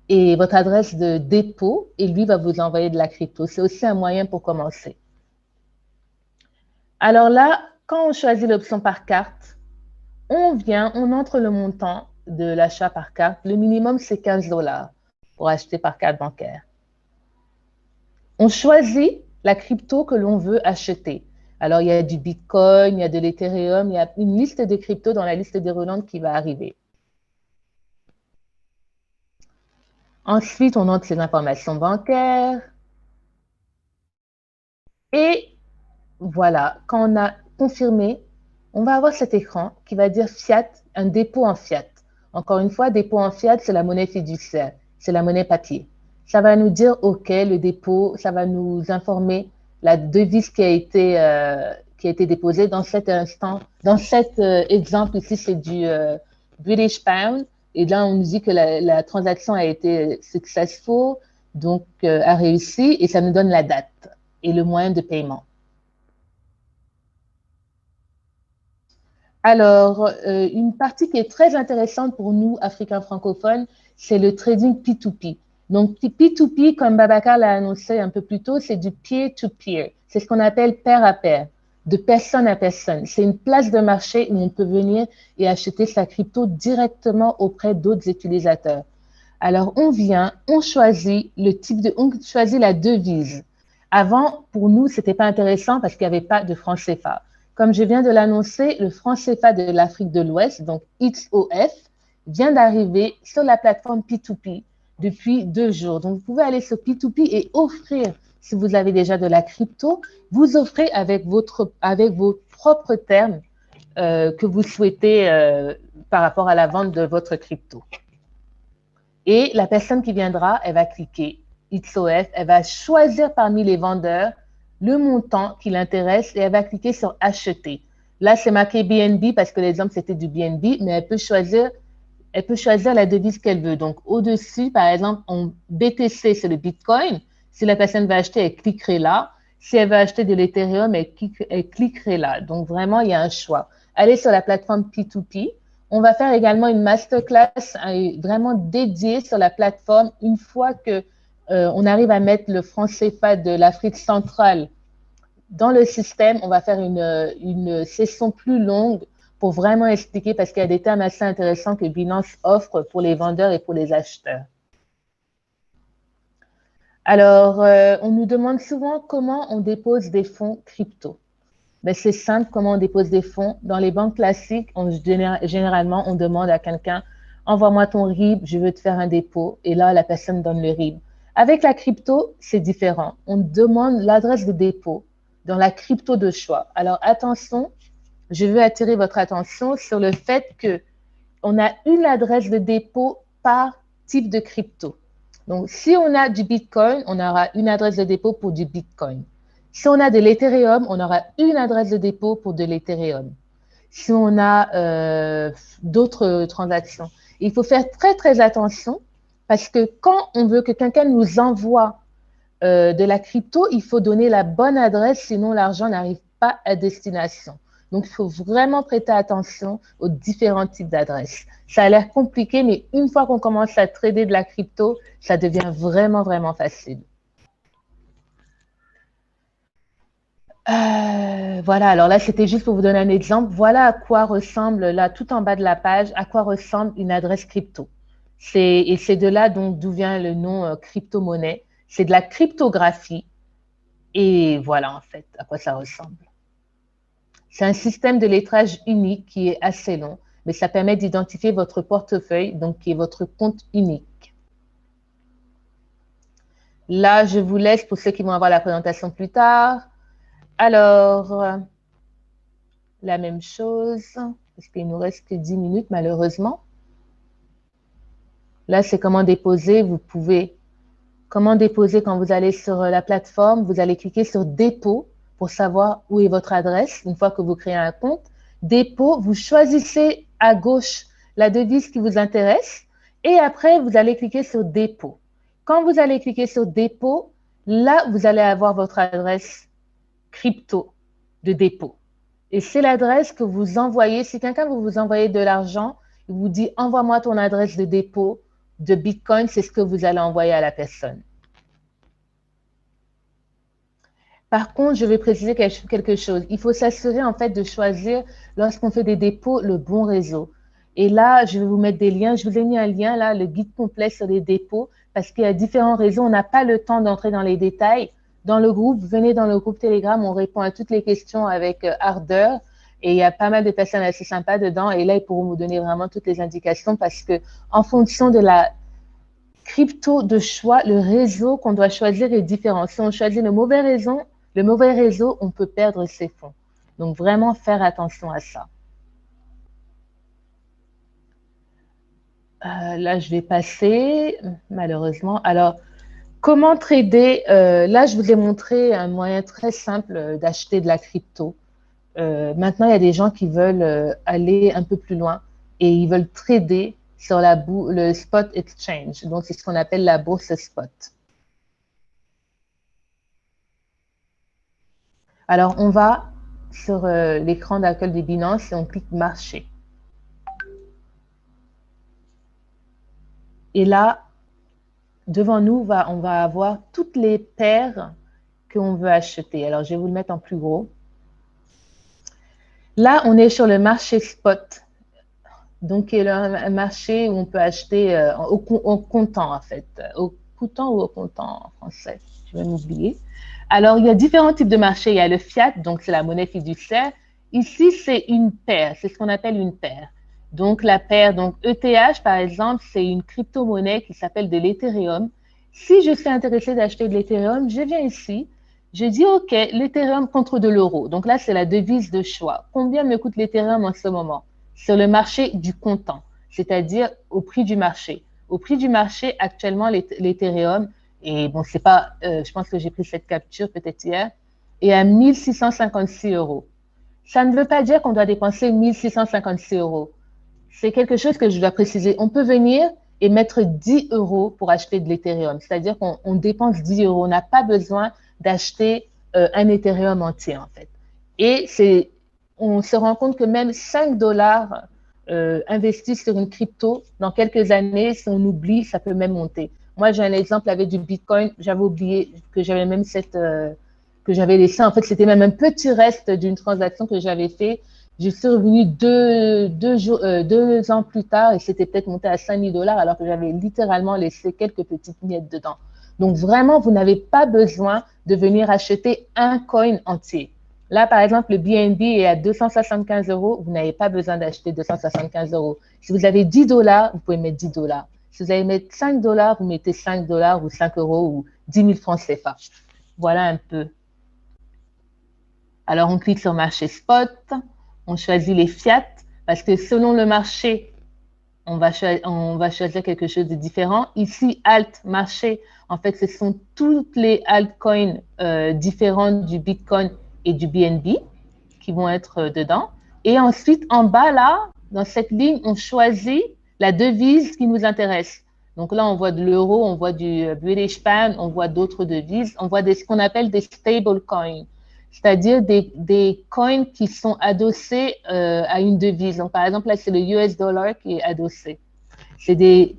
et votre adresse de dépôt et lui va vous envoyer de la crypto. C'est aussi un moyen pour commencer. Alors là, quand on choisit l'option par carte, on entre le montant de l'achat par carte. Le minimum, c'est 15 $ pour acheter par carte bancaire. On choisit la crypto que l'on veut acheter. Alors, il y a du Bitcoin, il y a de l'Ethereum, il y a une liste de cryptos dans la liste déroulante qui va arriver. Ensuite, on entre ses informations bancaires. Et voilà, quand on a confirmé, on va avoir cet écran qui va dire fiat, un dépôt en fiat. Encore une fois, dépôt en fiat, c'est la monnaie fiduciaire, c'est la monnaie papier. Ça va nous dire, OK, le dépôt, ça va nous informer la devise qui a été déposée dans cet instant. Dans cet exemple ici, c'est du British Pound. Et là, on nous dit que la transaction a été successful, donc a réussi, et ça nous donne la date et le moyen de paiement. Alors, une partie qui est très intéressante pour nous, Africains francophones, c'est le trading P2P. Donc, P2P, comme Babacar l'a annoncé un peu plus tôt, c'est du peer-to-peer. C'est ce qu'on appelle pair à pair, de personne à personne. C'est une place de marché où on peut venir et acheter sa crypto directement auprès d'autres utilisateurs. Alors, on vient, on choisit on choisit la devise. Avant, pour nous, ce n'était pas intéressant parce qu'il n'y avait pas de franc CFA. Comme je viens de l'annoncer, le franc CFA de l'Afrique de l'Ouest, donc XOF, vient d'arriver sur la plateforme P2P depuis 2 jours. Donc, vous pouvez aller sur P2P et offrir, si vous avez déjà de la crypto, vous offrez avec vos propres termes que vous souhaitez par rapport à la vente de votre crypto. Et la personne qui viendra, elle va cliquer XOF, elle va choisir parmi les vendeurs le montant qui l'intéresse et elle va cliquer sur acheter. Là, c'est marqué BNB parce que l'exemple, c'était du BNB, mais elle peut choisir la devise qu'elle veut. Donc, au-dessus, par exemple, en BTC, c'est le Bitcoin. Si la personne va acheter, elle cliquerait là. Si elle veut acheter de l'Ethereum, elle cliquerait là. Donc, vraiment, il y a un choix. Allez sur la plateforme P2P. On va faire également une masterclass vraiment dédiée sur la plateforme une fois que on arrive à mettre le franc CFA de l'Afrique centrale dans le système. On va faire une session plus longue pour vraiment expliquer parce qu'il y a des termes assez intéressants que Binance offre pour les vendeurs et pour les acheteurs. Alors, on nous demande souvent comment on dépose des fonds crypto. Ben, c'est simple, comment on dépose des fonds. Dans les banques classiques, généralement, on demande à quelqu'un, envoie-moi ton RIB, je veux te faire un dépôt. Et là, la personne donne le RIB. Avec la crypto, c'est différent. On demande l'adresse de dépôt dans la crypto de choix. Alors, attention, je veux attirer votre attention sur le fait qu'on a une adresse de dépôt par type de crypto. Donc, si on a du Bitcoin, on aura une adresse de dépôt pour du Bitcoin. Si on a de l'Ethereum, on aura une adresse de dépôt pour de l'Ethereum. Si on a d'autres transactions. Il faut faire très, très attention parce que quand on veut que quelqu'un nous envoie de la crypto, il faut donner la bonne adresse, sinon l'argent n'arrive pas à destination. Donc, il faut vraiment prêter attention aux différents types d'adresses. Ça a l'air compliqué, mais une fois qu'on commence à trader de la crypto, ça devient vraiment, vraiment facile. Voilà, alors là, c'était juste pour vous donner un exemple. Voilà à quoi ressemble, là, tout en bas de la page, à quoi ressemble une adresse crypto. Et c'est de là d'où vient le nom crypto-monnaie. C'est de la cryptographie. Et voilà, en fait, à quoi ça ressemble. C'est un système de lettrage unique qui est assez long, mais ça permet d'identifier votre portefeuille, donc qui est votre compte unique. Là, je vous laisse pour ceux qui vont avoir la présentation plus tard. Alors, la même chose, parce qu'il ne nous reste que 10 minutes, malheureusement. Là, c'est comment déposer. Vous pouvez, comment déposer quand vous allez sur la plateforme. Vous allez cliquer sur dépôt pour savoir où est votre adresse une fois que vous créez un compte. Dépôt, vous choisissez à gauche la devise qui vous intéresse et après, vous allez cliquer sur dépôt. Quand vous allez cliquer sur dépôt, là, vous allez avoir votre adresse crypto de dépôt. Et c'est l'adresse que vous envoyez. Si quelqu'un veut vous envoyer de l'argent, il vous dit envoie-moi ton adresse de dépôt de Bitcoin, c'est ce que vous allez envoyer à la personne. Par contre, je vais préciser quelque chose. Il faut s'assurer en fait de choisir, lorsqu'on fait des dépôts, le bon réseau. Et là, je vais vous mettre des liens. Je vous ai mis un lien là, le guide complet sur les dépôts, parce qu'il y a différents réseaux. On n'a pas le temps d'entrer dans les détails. Dans le groupe, venez dans le groupe Telegram, on répond à toutes les questions avec ardeur. Et il y a pas mal de personnes assez sympas dedans. Et là, ils pourront vous donner vraiment toutes les indications parce que en fonction de la crypto de choix, le réseau qu'on doit choisir est différent. Si on choisit le mauvais réseau, on peut perdre ses fonds. Donc, vraiment faire attention à ça. Là, je vais passer, malheureusement. Alors, Comment trader? Là, je vous ai montré un moyen très simple d'acheter de la crypto. Maintenant, il y a des gens qui veulent aller un peu plus loin et ils veulent trader sur le spot exchange. Donc, c'est ce qu'on appelle la bourse spot. Alors, on va sur l'écran d'accueil de Binance et on clique marché. Et là, devant nous, on va avoir toutes les paires qu'on veut acheter. Alors, je vais vous le mettre en plus gros. Là, on est sur le marché spot. Donc, qui est un marché où on peut acheter au comptant, en fait. Au coûtant ou au comptant en français. Je vais m'oublier. Alors, il y a différents types de marchés. Il y a le fiat, donc c'est la monnaie fiduciaire. Ici, c'est une paire. C'est ce qu'on appelle une paire. Donc, la paire, donc ETH, par exemple, c'est une crypto-monnaie qui s'appelle de l'Ethereum. Si je suis intéressée d'acheter de l'Ethereum, je viens ici. Je dis, OK, l'Ethereum contre de l'euro. Donc là, c'est la devise de choix. Combien me coûte l'Ethereum en ce moment? Sur le marché du comptant, c'est-à-dire au prix du marché. Au prix du marché, actuellement, l'Ethereum, et bon, c'est pas, je pense que j'ai pris cette capture peut-être hier, est à 1656 euros. Ça ne veut pas dire qu'on doit dépenser 1656 euros. C'est quelque chose que je dois préciser. On peut venir et mettre 10 euros pour acheter de l'Ethereum, c'est-à-dire qu'on dépense 10 euros. On n'a pas besoin d'acheter un Ethereum entier, en fait. Et on se rend compte que même 5 dollars investis sur une crypto, dans quelques années, si on oublie, ça peut même monter. Moi, j'ai un exemple avec du Bitcoin. J'avais oublié que j'avais même que j'avais laissé. En fait, c'était même un petit reste d'une transaction que j'avais fait. Je suis revenue 2 ans plus tard et c'était peut-être monté à 5000 dollars alors que j'avais littéralement laissé quelques petites miettes dedans. Donc, vraiment, vous n'avez pas besoin de venir acheter un coin entier. Là, par exemple, le BNB est à 275 euros. Vous n'avez pas besoin d'acheter 275 euros. Si vous avez 10 dollars, vous pouvez mettre 10 dollars. Si vous allez mettre 5 dollars, vous mettez 5 dollars ou 5 euros ou 10 000 francs CFA. Voilà un peu. Alors, on clique sur marché spot. On choisit les fiat parce que selon le marché, on va choisir quelque chose de différent. Ici, alt, marché, en fait, ce sont toutes les altcoins différentes du Bitcoin et du BNB qui vont être dedans. Et ensuite, en bas, là, dans cette ligne, on choisit la devise qui nous intéresse. Donc là, on voit de l'euro, on voit du British Pound, on voit d'autres devises, on voit ce qu'on appelle des stable coins, c'est-à-dire des coins qui sont adossés à une devise. Donc, par exemple, là, c'est le US dollar qui est adossé. C'est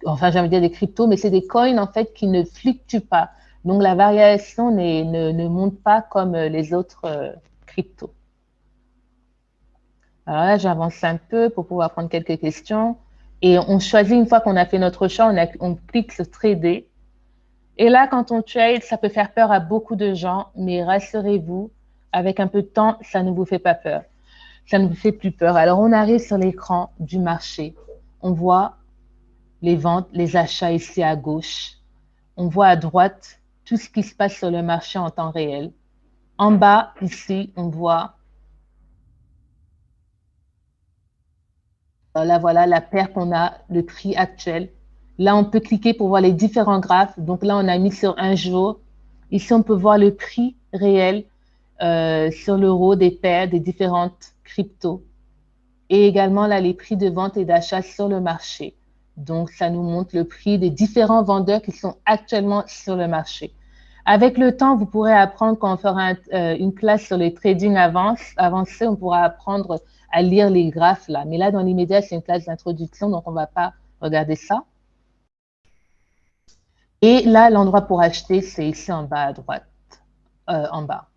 enfin, j'aimerais dire des cryptos, mais c'est des coins, en fait, qui ne fluctuent pas. Donc, la variation ne monte pas comme les autres cryptos. Alors là, j'avance un peu pour pouvoir prendre quelques questions. Et on choisit, une fois qu'on a fait notre choix, on clique sur trader. Et là, quand on trade, ça peut faire peur à beaucoup de gens, mais rassurez-vous, avec un peu de temps, ça ne vous fait pas peur. Ça ne vous fait plus peur. Alors, on arrive sur l'écran du marché. On voit les ventes, les achats ici à gauche. On voit à droite tout ce qui se passe sur le marché en temps réel. En bas, ici, on voit, là, voilà la paire qu'on a, le prix actuel. Là, on peut cliquer pour voir les différents graphes. Donc là, on a mis sur un jour. Ici, on peut voir le prix réel sur l'euro des paires des différentes cryptos. Et également, là, les prix de vente et d'achat sur le marché. Donc, ça nous montre le prix des différents vendeurs qui sont actuellement sur le marché. Avec le temps, vous pourrez apprendre, quand on fera une classe sur le trading avancé, on pourra apprendre à lire les graphes là. Mais là, dans l'immédiat, c'est une classe d'introduction, donc on ne va pas regarder ça. Et là, l'endroit pour acheter, c'est ici en bas à droite, en bas.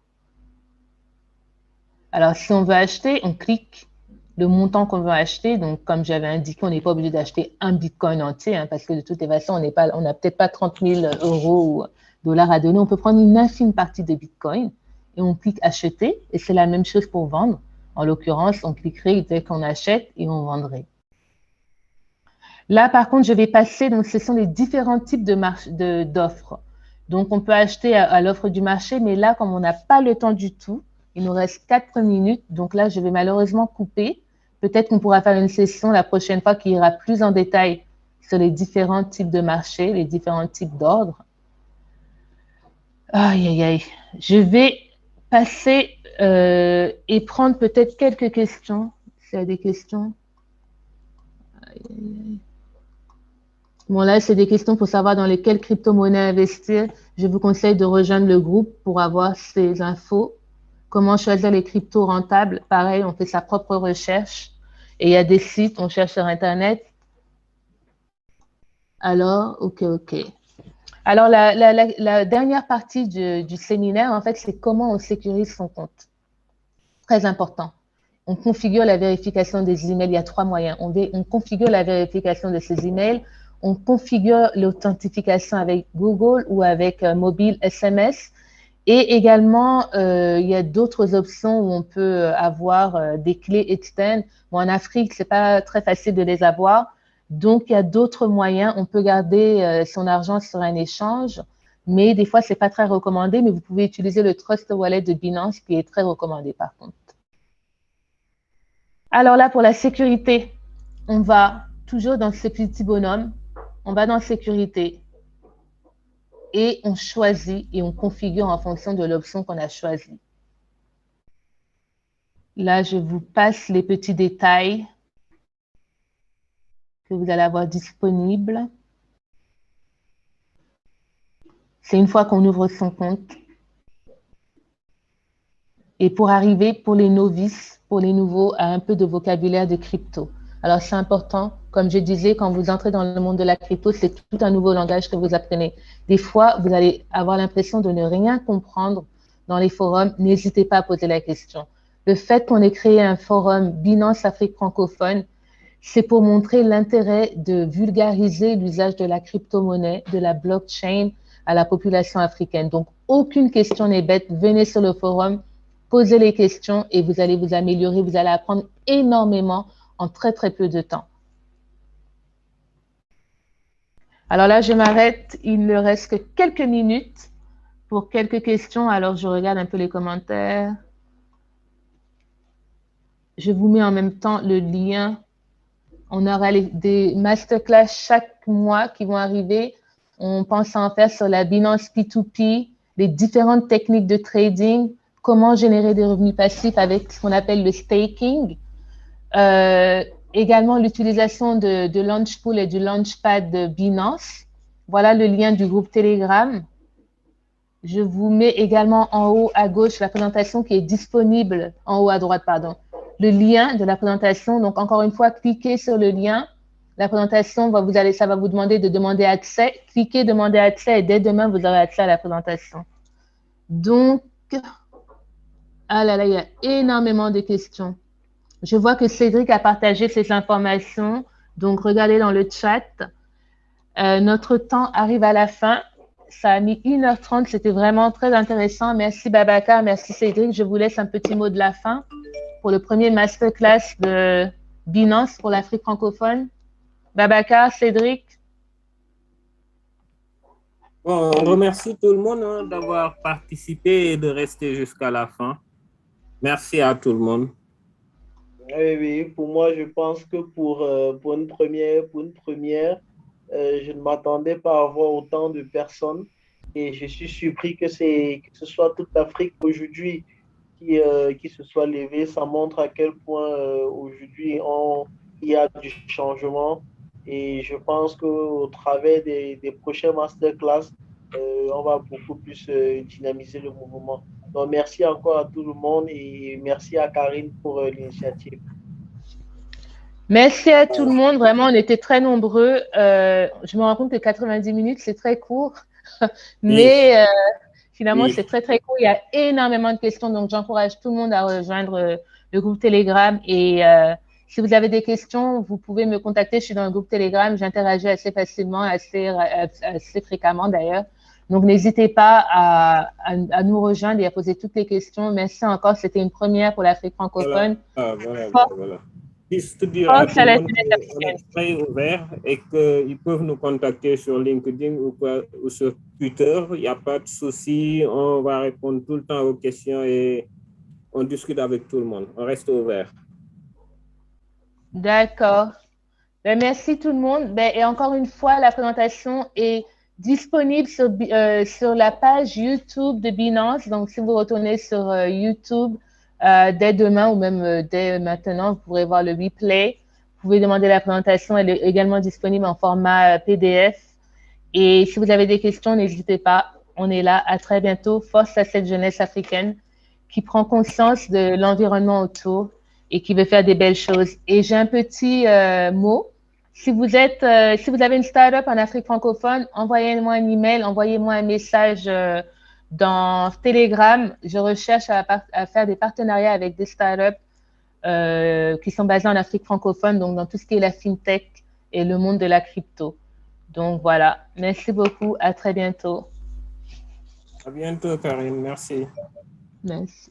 Alors, si on veut acheter, on clique le montant qu'on veut acheter. Donc, comme j'avais indiqué, on n'est pas obligé d'acheter un Bitcoin entier, hein, parce que de toutes les façons, on n'a peut-être pas 30 000 euros ou dollars à donner. On peut prendre une infime partie de Bitcoin et on clique acheter. Et c'est la même chose pour vendre. En l'occurrence, on cliquerait dès qu'on achète et on vendrait. Là, par contre, je vais passer, donc ce sont les différents types d'offres. Donc, on peut acheter à l'offre du marché, mais là, comme on n'a pas le temps du tout, il nous reste 4 minutes. Donc là, je vais malheureusement couper. Peut-être qu'on pourra faire une session la prochaine fois qui ira plus en détail sur les différents types de marchés, les différents types d'ordres. Aïe, aïe, aïe. Je vais passer et prendre peut-être quelques questions. S'il y a des questions. Aïe, aïe, aïe. Bon, là, c'est des questions pour savoir dans lesquelles crypto-monnaies investir. Je vous conseille de rejoindre le groupe pour avoir ces infos. Comment choisir les cryptos rentables? Pareil, on fait sa propre recherche. Et il y a des sites, on cherche sur Internet. Alors, ok. Alors, la dernière partie du séminaire, en fait, c'est comment on sécurise son compte. Très important. On configure la vérification des emails. Il y a 3 moyens. On configure la vérification de ces emails. On configure l'authentification avec Google ou avec mobile SMS. Et également, il y a d'autres options où on peut avoir des clés externes. Bon, en Afrique, c'est pas très facile de les avoir. Donc, il y a d'autres moyens. On peut garder son argent sur un échange, mais des fois, c'est pas très recommandé. Mais vous pouvez utiliser le Trust Wallet de Binance, qui est très recommandé par contre. Alors là, pour la sécurité, on va toujours dans ce petit bonhomme. On va dans sécurité et on choisit et on configure en fonction de l'option qu'on a choisie. Là, je vous passe les petits détails que vous allez avoir disponibles. C'est une fois qu'on ouvre son compte. Et pour arriver, pour les novices, pour les nouveaux, à un peu de vocabulaire de crypto. Alors, c'est important, comme je disais, quand vous entrez dans le monde de la crypto, c'est tout un nouveau langage que vous apprenez. Des fois, vous allez avoir l'impression de ne rien comprendre dans les forums. N'hésitez pas à poser la question. Le fait qu'on ait créé un forum Binance Afrique francophone, c'est pour montrer l'intérêt de vulgariser l'usage de la crypto-monnaie, de la blockchain à la population africaine. Donc, aucune question n'est bête. Venez sur le forum, posez les questions et vous allez vous améliorer. Vous allez apprendre énormément en très, très peu de temps. Alors là, je m'arrête. Il ne reste que quelques minutes pour quelques questions. Alors, je regarde un peu les commentaires. Je vous mets en même temps le lien. On aura des masterclass chaque mois qui vont arriver. On pense à en faire sur la Binance P2P, les différentes techniques de trading, comment générer des revenus passifs avec ce qu'on appelle le staking. Également, l'utilisation de Launchpool et du Launchpad de Binance. Voilà le lien du groupe Telegram. Je vous mets également en haut à gauche la présentation qui est disponible, en haut à droite, pardon, le lien de la présentation. Donc, encore une fois, cliquez sur le lien. La présentation, ça va vous demander de demander accès. Cliquez, demandez accès et dès demain, vous aurez accès à la présentation. Donc, ah là là, il y a énormément de questions. Je vois que Cédric a partagé ses informations. Donc, regardez dans le chat. Notre temps arrive à la fin. Ça a mis 1h30. C'était vraiment très intéressant. Merci Babacar, merci Cédric. Je vous laisse un petit mot de la fin pour le premier masterclass de Binance pour l'Afrique francophone. Babacar, Cédric. Bon, on remercie tout le monde d'avoir participé et de rester jusqu'à la fin. Merci à tout le monde. Oui, pour moi, je pense que pour une première, je ne m'attendais pas à avoir autant de personnes et je suis surpris que ce soit toute l'Afrique aujourd'hui qui se soit levée. Ça montre à quel point aujourd'hui il y a du changement et je pense qu'au travers des prochains masterclass, on va beaucoup plus dynamiser le mouvement. Donc, merci encore à tout le monde et merci à Karine pour l'initiative. Merci à tout le monde. Vraiment, on était très nombreux. Je me rends compte que 90 minutes, c'est très court. Mais finalement, c'est très, très court. Il y a énormément de questions. Donc, j'encourage tout le monde à rejoindre le groupe Telegram. Et si vous avez des questions, vous pouvez me contacter. Je suis dans le groupe Telegram. J'interagis assez facilement, assez fréquemment d'ailleurs. Donc, n'hésitez pas à nous rejoindre et à poser toutes les questions. Merci encore. C'était une première pour l'Afrique francophone. Voilà. Juste dire à tout le monde qu'on est très ouvert et qu'ils peuvent nous contacter sur LinkedIn ou sur Twitter. Il n'y a pas de souci. On va répondre tout le temps aux questions et on discute avec tout le monde. On reste ouvert. D'accord. Ben, merci tout le monde. Ben, et encore une fois, la présentation est disponible sur la page YouTube de Binance. Donc, si vous retournez sur YouTube dès demain ou même dès maintenant, vous pourrez voir le replay. Vous pouvez demander la présentation. Elle est également disponible en format PDF. Et si vous avez des questions, n'hésitez pas. On est là. À très bientôt. Force à cette jeunesse africaine qui prend conscience de l'environnement autour et qui veut faire des belles choses. Et j'ai un petit mot. Si vous avez une startup en Afrique francophone, envoyez-moi un email, envoyez-moi un message dans Telegram. Je recherche à faire des partenariats avec des startups qui sont basées en Afrique francophone, donc dans tout ce qui est la fintech et le monde de la crypto. Donc voilà, merci beaucoup, à très bientôt. À bientôt, Karine, merci. Merci.